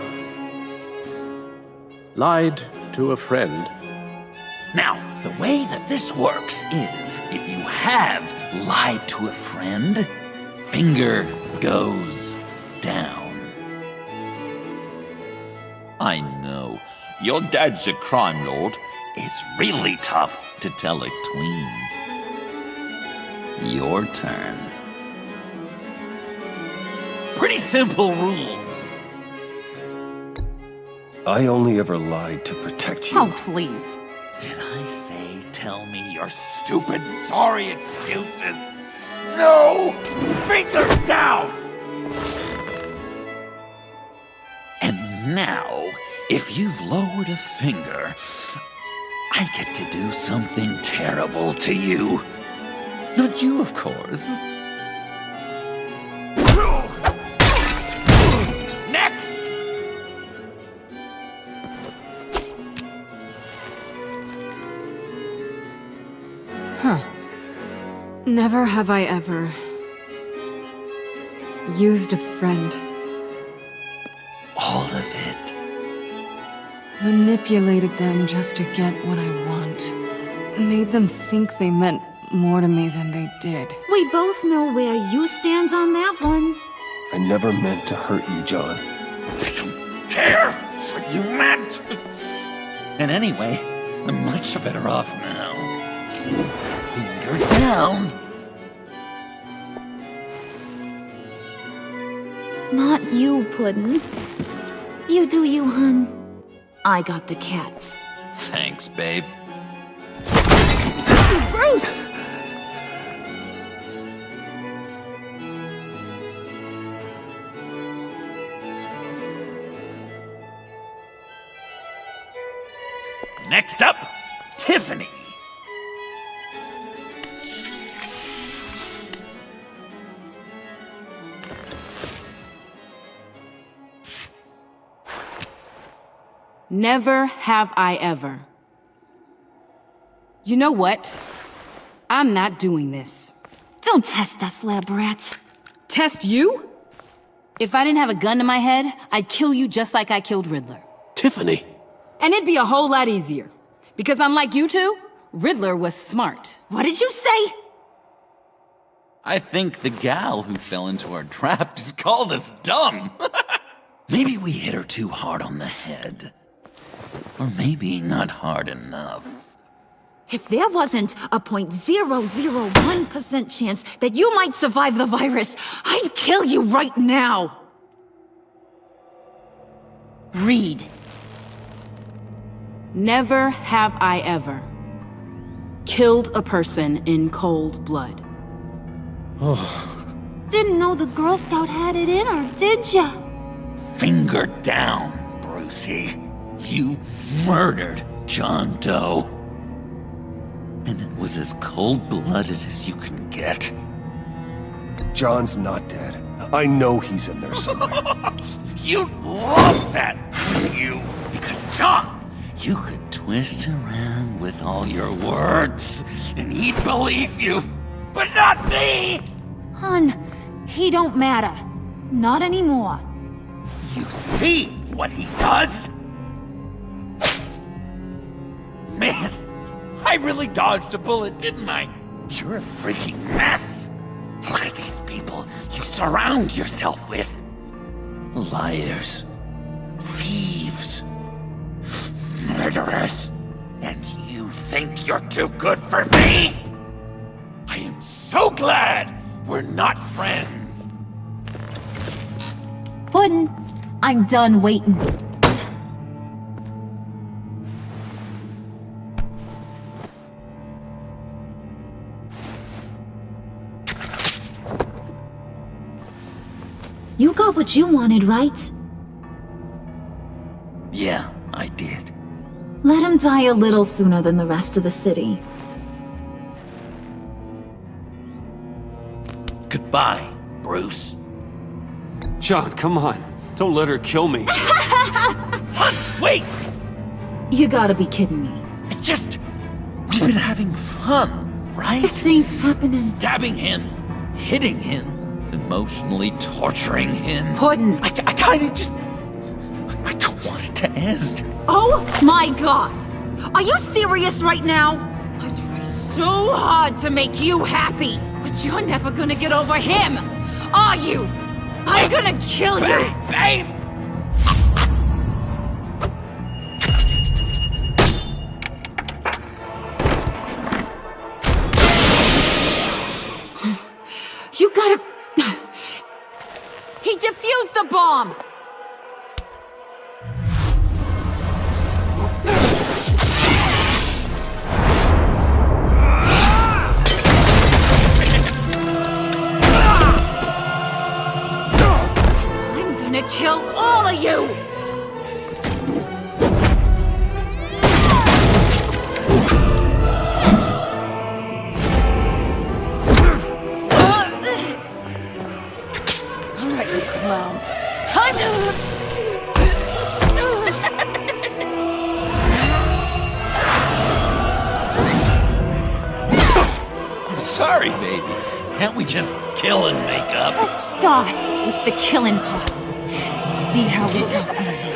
lied to a friend. Now, the way that this works is, if you have lied to a friend, finger goes down. I know, your dad's a crime lord. It's really tough to tell a tween. Your turn. Pretty simple rules. I only ever lied to protect you. Oh, please. Did I say tell me your stupid sorry excuses? No! Finger down! And now, if you've lowered a finger, I get to do something terrible to you. Not you, of course. Next! Huh. Never have I ever used a friend. All of it. Manipulated them just to get what I want. Made them think they meant more to me than they did. We both know where you stand on that one. I never meant to hurt you, John. I don't care what you meant. And anyway, I'm much better off now. Finger down. Not you, Puddin'. You do you, hun. I got the cats. Thanks, babe. Bruce! Next up, Tiffany. Never have I ever. You know what? I'm not doing this. Don't test us, lab rat. Test you? If I didn't have a gun to my head, I'd kill you just like I killed Riddler. Tiffany. And it'd be a whole lot easier. Because unlike you two, Riddler was smart. What did you say? I think the gal who fell into our trap just called us dumb. Maybe we hit her too hard on the head. Or maybe not hard enough. If there wasn't a 0.001% chance that you might survive the virus, I'd kill you right now. Read. Never have I ever killed a person in cold blood. Oh. Didn't know the Girl Scout had it in her, did ya? Finger down, Brucey. You murdered John Doe. And it was as cold-blooded as you can get. John's not dead. I know he's in there somewhere. You'd love that, wouldn't you? Because, John, you could twist around with all your words, and he'd believe you. But not me! Hun, he don't matter. Not anymore. You see what he does? Man, I really dodged a bullet, didn't I? You're a freaking mess. Look at these people you surround yourself with. Liars, thieves, murderers. And you think you're too good for me? I am so glad we're not friends. Puddin', I'm done waiting. You got what you wanted, right? Yeah, I did. Let him die a little sooner than the rest of the city. Goodbye, Bruce. John, come on. Don't let her kill me. Wait! You gotta be kidding me. It's just... we've been having fun, right? This ain't happening. Stabbing him, hitting him, emotionally torturing him. Puddin'. I kinda just... I don't want it to end. Oh my god! Are you serious right now? I try so hard to make you happy, but you're never gonna get over him, are you? I'm gonna kill you! Babe! You gotta... He defused the bomb! I'm gonna kill all of you! Alright, you clowns. Time to... I'm sorry, baby. Can't we just kill and make up? Let's start with the killing part. See how we go from there.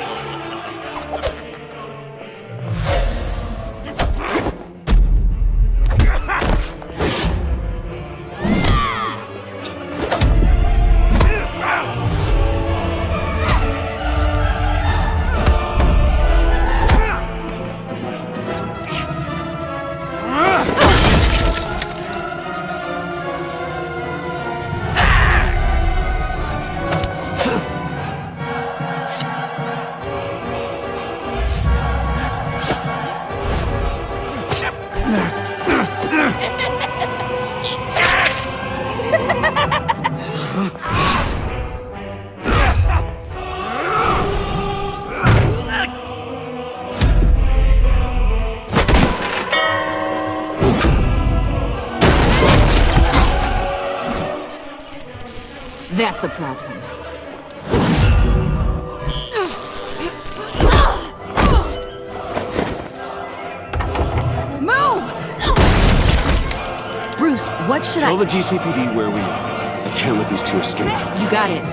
That's a problem. Move! Bruce, what should Tell the GCPD where we are. I can't let these two escape. You got it.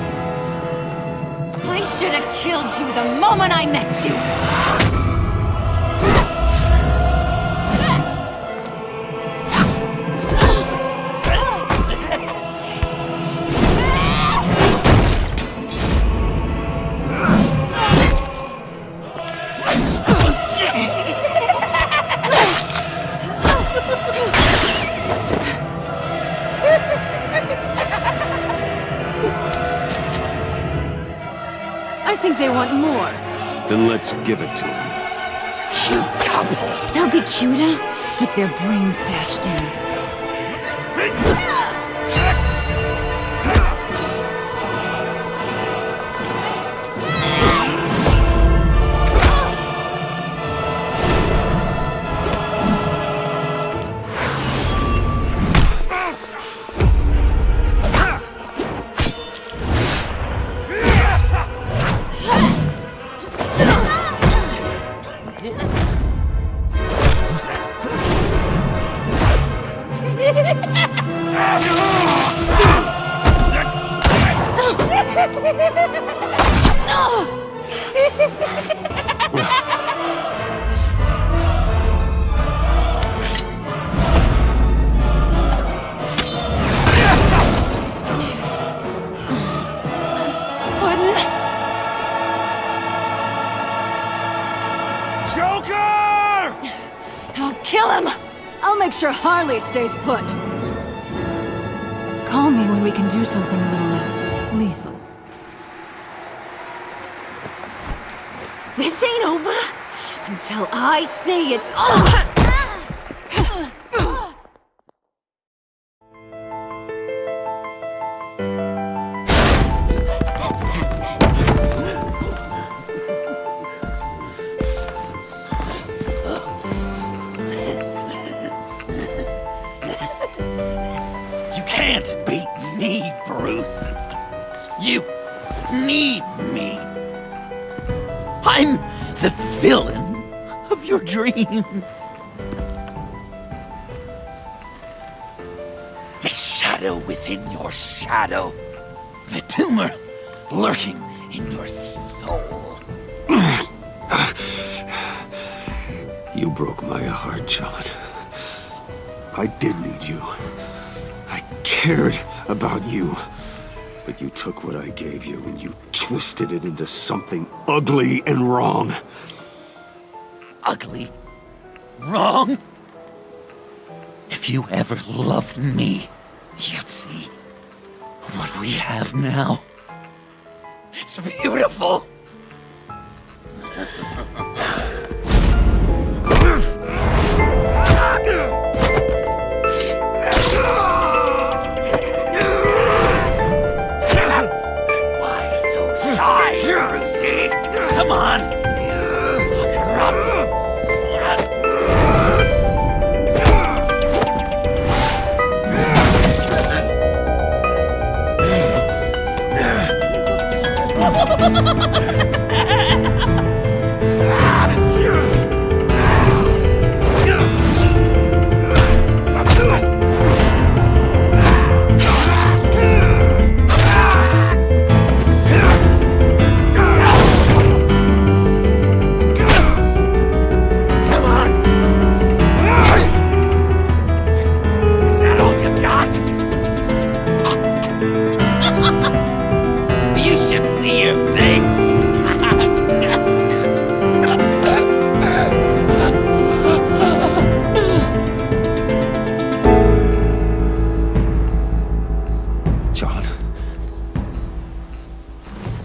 I should have killed you the moment I met you! I think they want more. Then let's give it to them. Cute couple. They'll be cuter with their brains bashed in. Joker! I'll kill him! I'll make sure Harley stays put. Call me when we can do something a little less lethal. This ain't over until I say it's over! You can't beat me, Bruce. You need me. I'm the villain of your dreams. The shadow within your shadow. The tumor lurking in your soul. You broke my heart, John. I did need you. I cared about you. But you took what I gave you and you twisted it into something ugly and wrong. Ugly? Wrong? If you ever loved me, you'd see what we have now. It's beautiful. Why so shy, Brucey? Come on. Fuck her up.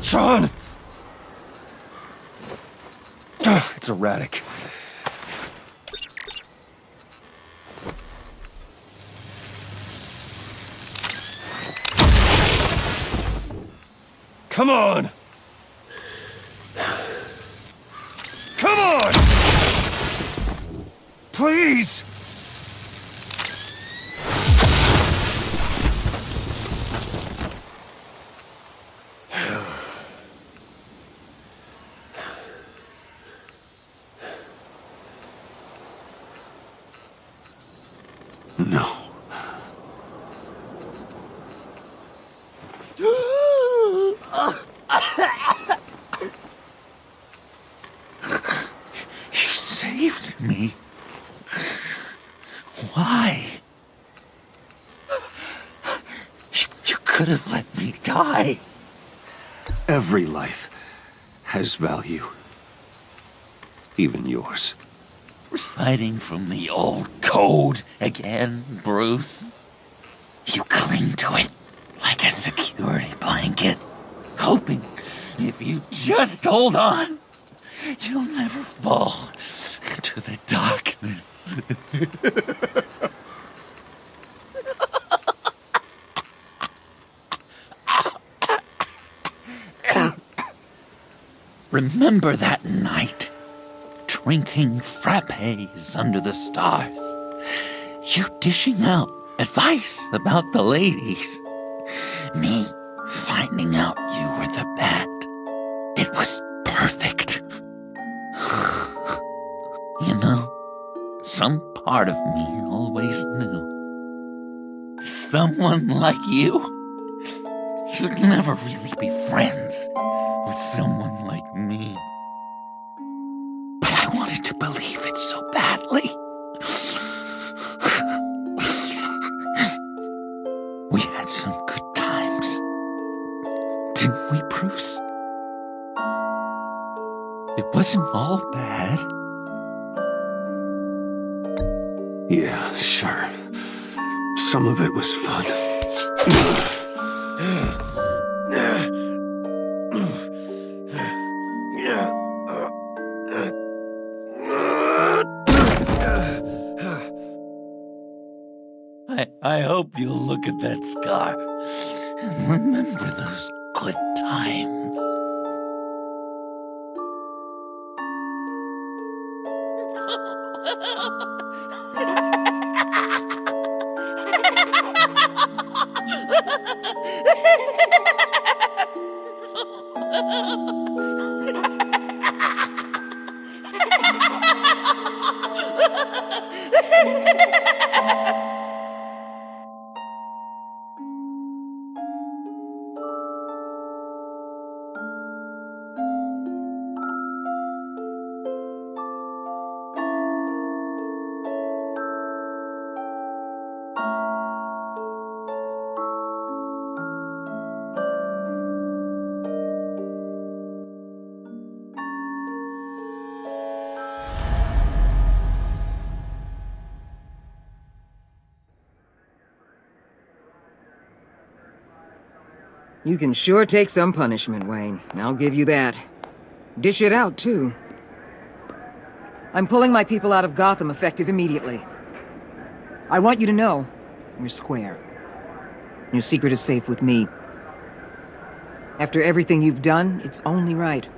John! It's erratic. Come on! Come on! Please! No. You saved me. Why? You could have let me die. Every life has value. Even yours. Reciting from the old code again, Bruce. You cling to it like a security blanket, hoping if you just hold on, you'll never fall into the darkness. Remember that night? Drinking frappes under the stars. You dishing out advice about the ladies. Me finding out you were the bat. It was perfect. You know, some part of me always knew. Someone like you, you'd never really be friends with someone like me. I wanted to believe it so badly. We had some good times, didn't we, Bruce? It wasn't all bad. Yeah, sure. Some of it was fun. I hope you'll look at that scar and remember those good times. You can sure take some punishment, Wayne. I'll give you that. Dish it out, too. I'm pulling my people out of Gotham effective immediately. I want you to know, we're square. Your secret is safe with me. After everything you've done, it's only right.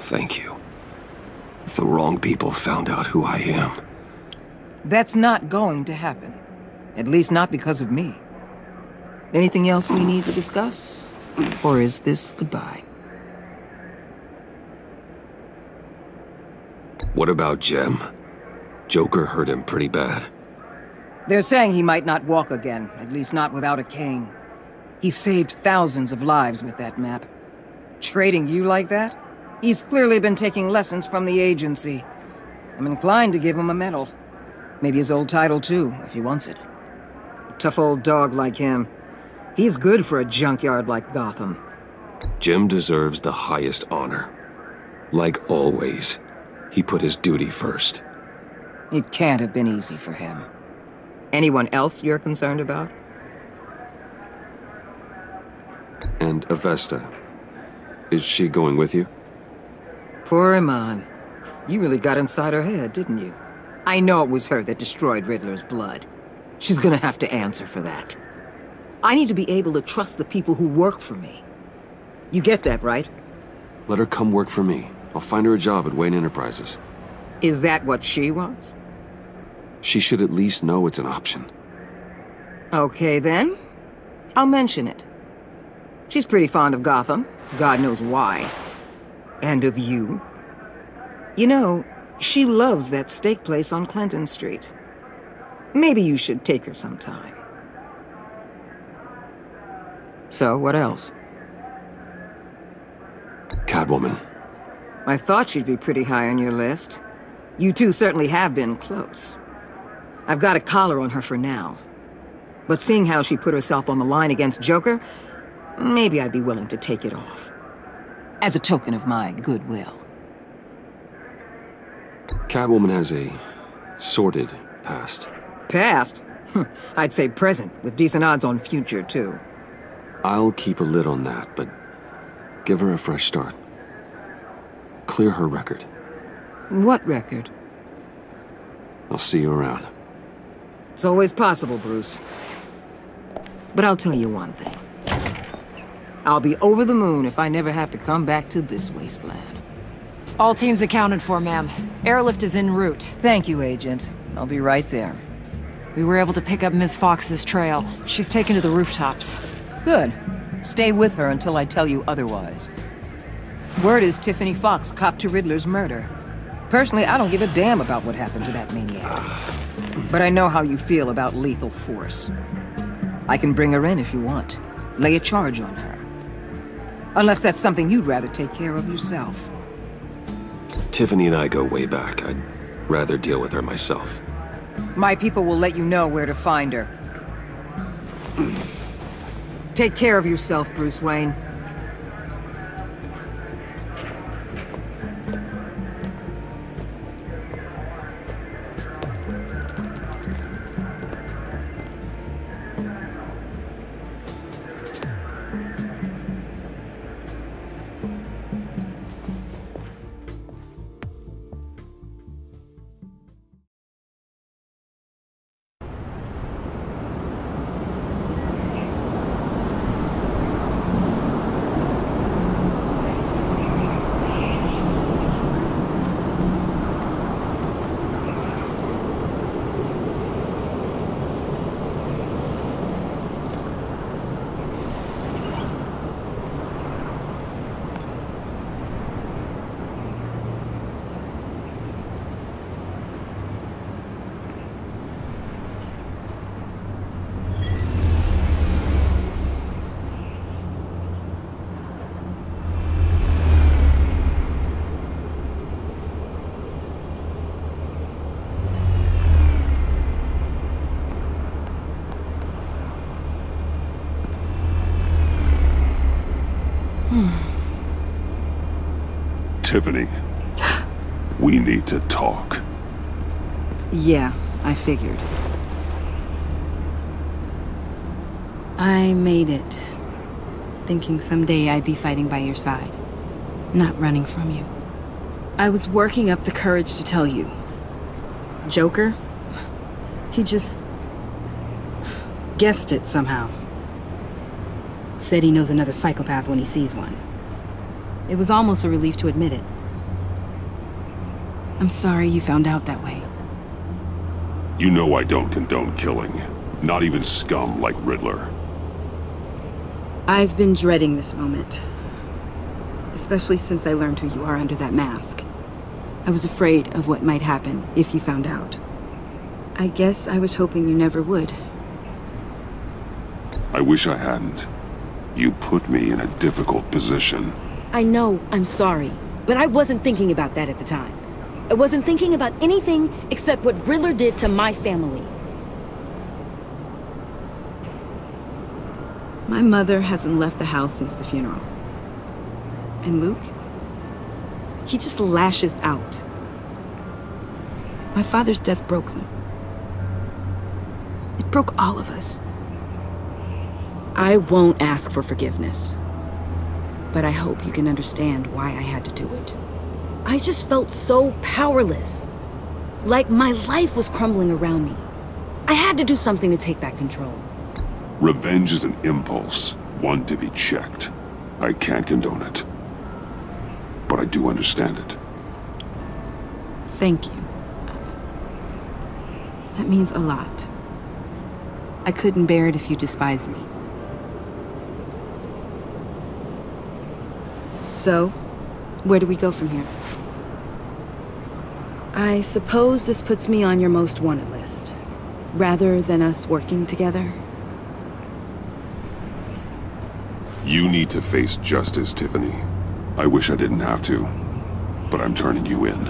Thank you. If the wrong people found out who I am. That's not going to happen. At least not because of me. Anything else we need to discuss? Or is this goodbye? What about Jem? Joker hurt him pretty bad. They're saying he might not walk again, at least not without a cane. He saved thousands of lives with that map. Trading you like that? He's clearly been taking lessons from the agency. I'm inclined to give him a medal. Maybe his old title too, if he wants it. A tough old dog like him. He's good for a junkyard like Gotham. Jem deserves the highest honor. Like always, he put his duty first. It can't have been easy for him. Anyone else you're concerned about? And Avesta, is she going with you? Poor Iman. You really got inside her head, didn't you? I know it was her that destroyed Riddler's blood. She's gonna have to answer for that. I need to be able to trust the people who work for me. You get that, right? Let her come work for me. I'll find her a job at Wayne Enterprises. Is that what she wants? She should at least know it's an option. Okay, then. I'll mention it. She's pretty fond of Gotham. God knows why. And of you. You know, she loves that steak place on Clinton Street. Maybe you should take her sometime. So, what else? Catwoman. I thought she'd be pretty high on your list. You two certainly have been close. I've got a collar on her for now. But seeing how she put herself on the line against Joker, maybe I'd be willing to take it off. As a token of my goodwill. Catwoman has a sordid past. Past? I'd say present, with decent odds on future, too. I'll keep a lid on that, but give her a fresh start. Clear her record. What record? I'll see you around. It's always possible, Bruce. But I'll tell you one thing. I'll be over the moon if I never have to come back to this wasteland. All teams accounted for, ma'am. Airlift is en route. Thank you, Agent. I'll be right there. We were able to pick up Ms. Fox's trail. She's taken to the rooftops. Good. Stay with her until I tell you otherwise. Word is Tiffany Fox copped to Riddler's murder. Personally, I don't give a damn about what happened to that maniac. But I know how you feel about lethal force. I can bring her in if you want. Lay a charge on her. Unless that's something you'd rather take care of yourself. Tiffany and I go way back. I'd rather deal with her myself. My people will let you know where to find her. Take care of yourself, Bruce Wayne. Tiffany, we need to talk. Yeah, I figured. I made it, thinking someday I'd be fighting by your side, not running from you. I was working up the courage to tell you. Joker? He just guessed it somehow. Said he knows another psychopath when he sees one. It was almost a relief to admit it. I'm sorry you found out that way. You know I don't condone killing. Not even scum like Riddler. I've been dreading this moment. Especially since I learned who you are under that mask. I was afraid of what might happen if you found out. I guess I was hoping you never would. I wish I hadn't. You put me in a difficult position. I know, I'm sorry, but I wasn't thinking about that at the time. I wasn't thinking about anything except what Riddler did to my family. My mother hasn't left the house since the funeral. And Luke? He just lashes out. My father's death broke them. It broke all of us. I won't ask for forgiveness. But I hope you can understand why I had to do it. I just felt so powerless. Like my life was crumbling around me. I had to do something to take back control. Revenge is an impulse, one to be checked. I can't condone it. But I do understand it. Thank you. That means a lot. I couldn't bear it if you despised me. So, where do we go from here? I suppose this puts me on your most wanted list, rather than us working together. You need to face justice, Tiffany. I wish I didn't have to, but I'm turning you in.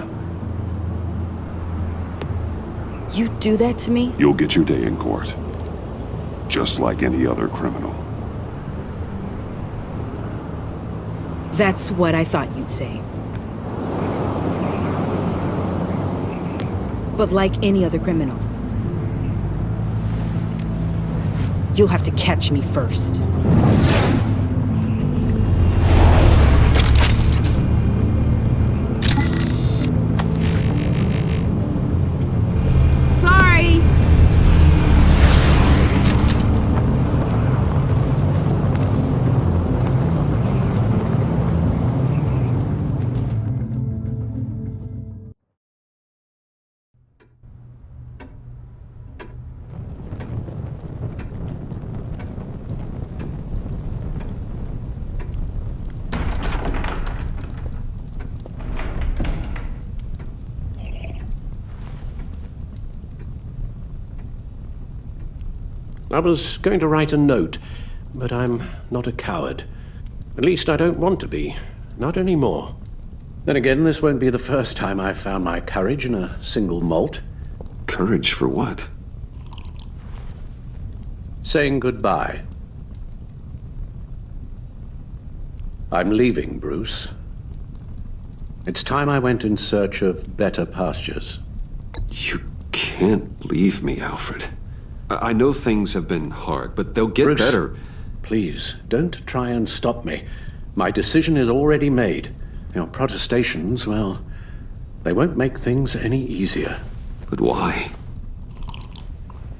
You do that to me? You'll get your day in court. Just like any other criminal. That's what I thought you'd say. But like any other criminal, you'll have to catch me first. Sorry! I was going to write a note, but I'm not a coward. At least I don't want to be. Not anymore. Then again, this won't be the first time I've found my courage in a single malt. Courage for what? Saying goodbye. I'm leaving, Bruce. It's time I went in search of better pastures. You can't leave me, Alfred. I know things have been hard, but they'll get Bruce, better. Please, don't try and stop me. My decision is already made. Your protestations, well, they won't make things any easier. But why?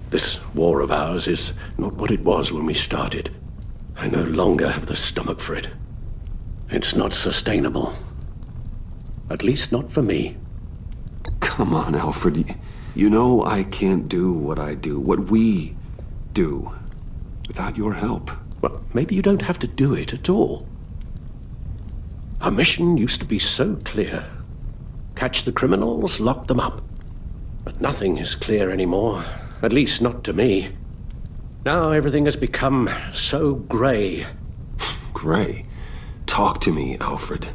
This war of ours is not what it was when we started. I no longer have the stomach for it. It's not sustainable. At least not for me. Come on, Alfred. You know I can't do what I do, what we do, without your help. Well, maybe you don't have to do it at all. Our mission used to be so clear. Catch the criminals, lock them up. But nothing is clear anymore, at least not to me. Now everything has become so gray. Gray? Talk to me, Alfred.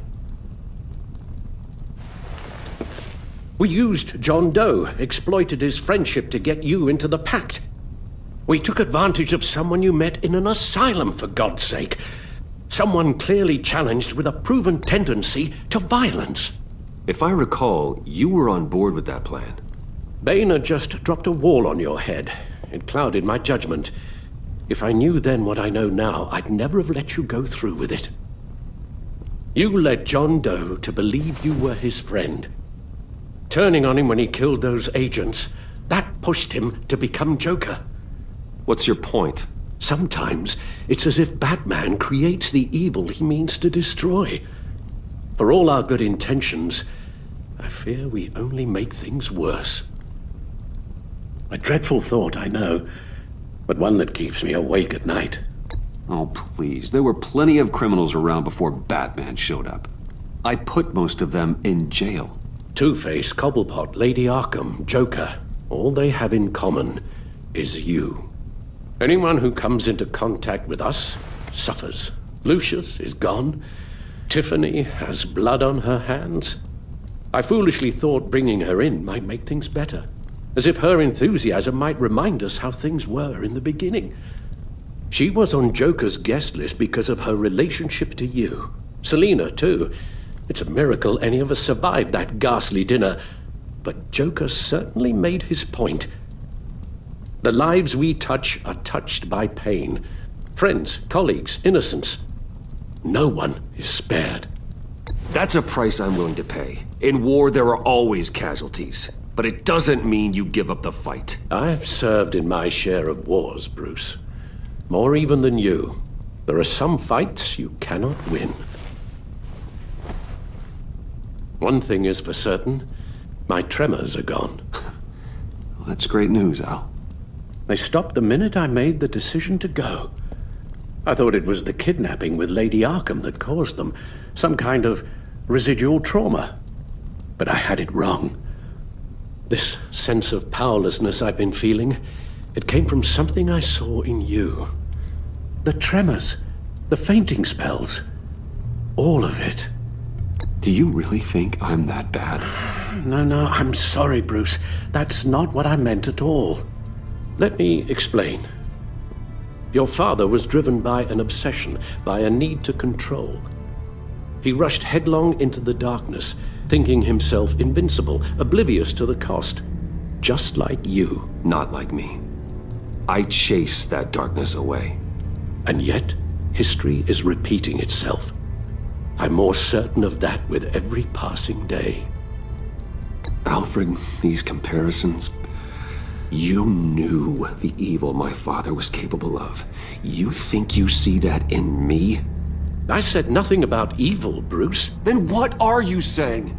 We used John Doe, exploited his friendship to get you into the pact. We took advantage of someone you met in an asylum, for God's sake. Someone clearly challenged with a proven tendency to violence. If I recall, you were on board with that plan. Boehner just dropped a wall on your head. It clouded my judgment. If I knew then what I know now, I'd never have let you go through with it. You led John Doe to believe you were his friend. Turning on him when he killed those agents, that pushed him to become Joker. What's your point? Sometimes it's as if Batman creates the evil he means to destroy. For all our good intentions, I fear we only make things worse. A dreadful thought, I know, but one that keeps me awake at night. Oh, please. There were plenty of criminals around before Batman showed up. I put most of them in jail. Two-Face, Cobblepot, Lady Arkham, Joker, all they have in common is you. Anyone who comes into contact with us suffers. Lucius is gone. Tiffany has blood on her hands. I foolishly thought bringing her in might make things better, as if her enthusiasm might remind us how things were in the beginning. She was on Joker's guest list because of her relationship to you. Selina, too. It's a miracle any of us survived that ghastly dinner. But Joker certainly made his point. The lives we touch are touched by pain. Friends, colleagues, innocents. No one is spared. That's a price I'm willing to pay. In war, there are always casualties. But it doesn't mean you give up the fight. I've served in my share of wars, Bruce. More even than you. There are some fights you cannot win. One thing is for certain, my tremors are gone. Well, that's great news, Al. They stopped the minute I made the decision to go. I thought it was the kidnapping with Lady Arkham that caused them, some kind of residual trauma. But I had it wrong. This sense of powerlessness I've been feeling, it came from something I saw in you. The tremors, the fainting spells, all of it. Do you really think I'm that bad? No, I'm sorry, Bruce. That's not what I meant at all. Let me explain. Your father was driven by an obsession, by a need to control. He rushed headlong into the darkness, thinking himself invincible, oblivious to the cost. Just like you. Not like me. I chase that darkness away. And yet, history is repeating itself. I'm more certain of that with every passing day. Alfred, these comparisons... You knew the evil my father was capable of. You think you see that in me? I said nothing about evil, Bruce. Then what are you saying?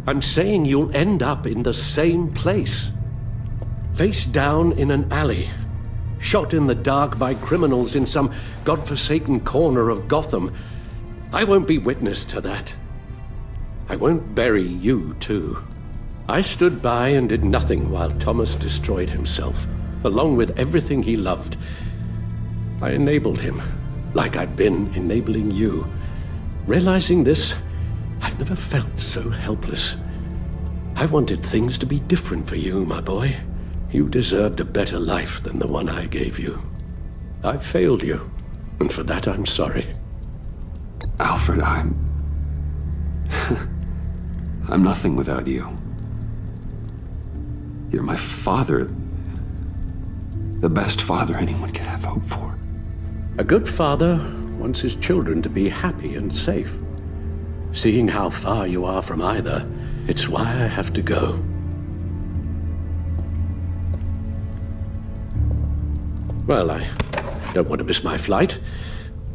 I'm saying you'll end up in the same place. Face down in an alley. Shot in the dark by criminals in some godforsaken corner of Gotham. I won't be witness to that. I won't bury you, too. I stood by and did nothing while Thomas destroyed himself, along with everything he loved. I enabled him, like I'd been enabling you. Realizing this, I've never felt so helpless. I wanted things to be different for you, my boy. You deserved a better life than the one I gave you. I failed you, and for that I'm sorry. Alfred, I'm nothing without you. You're my father. The best father anyone could have hope for. A good father wants his children to be happy and safe. Seeing how far you are from either, it's why I have to go. Well, I don't want to miss my flight.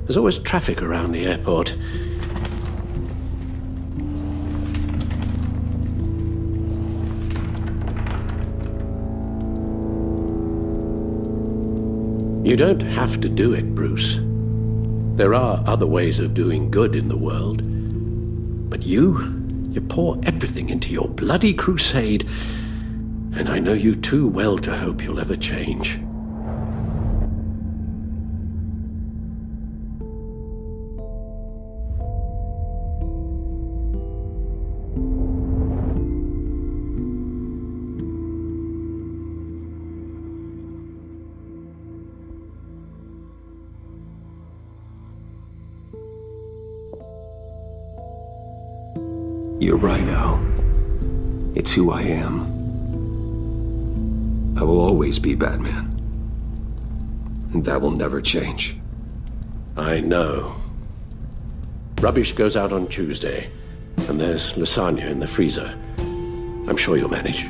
There's always traffic around the airport. You don't have to do it, Bruce. There are other ways of doing good in the world. But you pour everything into your bloody crusade, and I know you too well to hope you'll ever change. You're right, Al. It's who I am. I will always be Batman. And that will never change. I know. Rubbish goes out on Tuesday, and there's lasagna in the freezer. I'm sure you'll manage.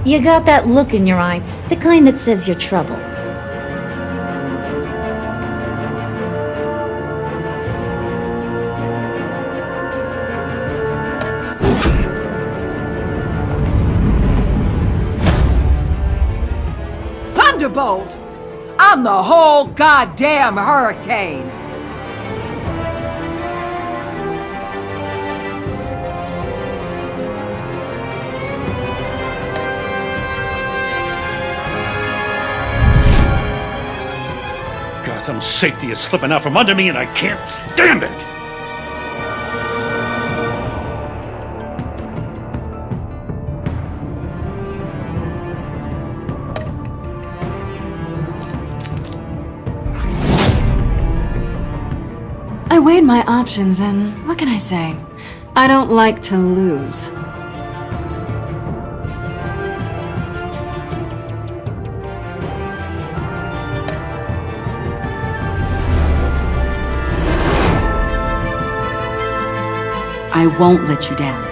You got that look in your eye, the kind that says you're trouble. Thunderbolt! I'm the whole goddamn hurricane! Gotham's safety is slipping out from under me and I can't stand it! I weighed my options and what can I say? I don't like to lose. I won't let you down.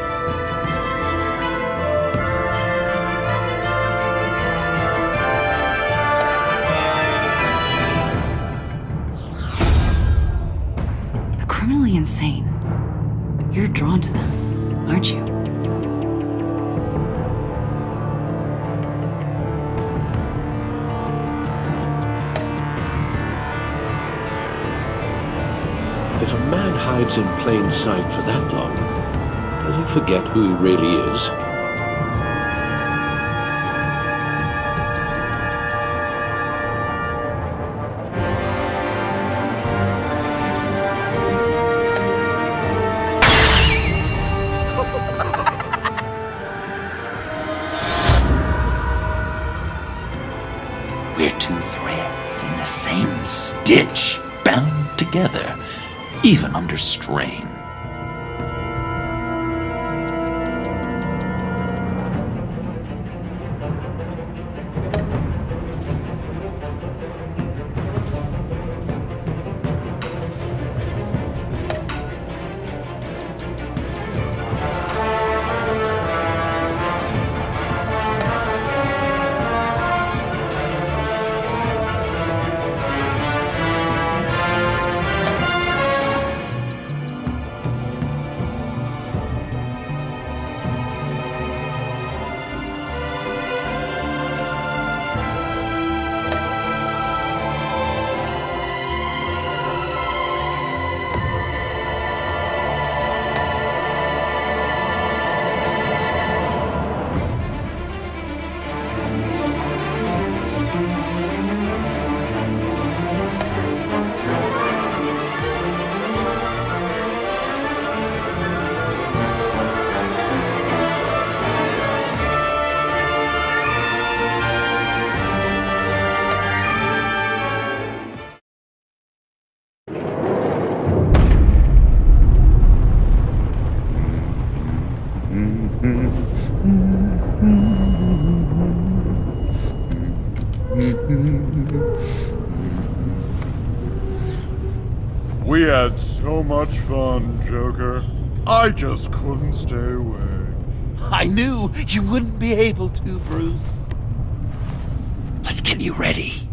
The criminally insane. You're drawn to them, aren't you? If a man hides in plain sight for that long, does he forget who he really is? We're two threads in the same stitch, bound together, even under strain. We had so much fun, Joker. I just couldn't stay away. I knew you wouldn't be able to, Bruce. Let's get you ready.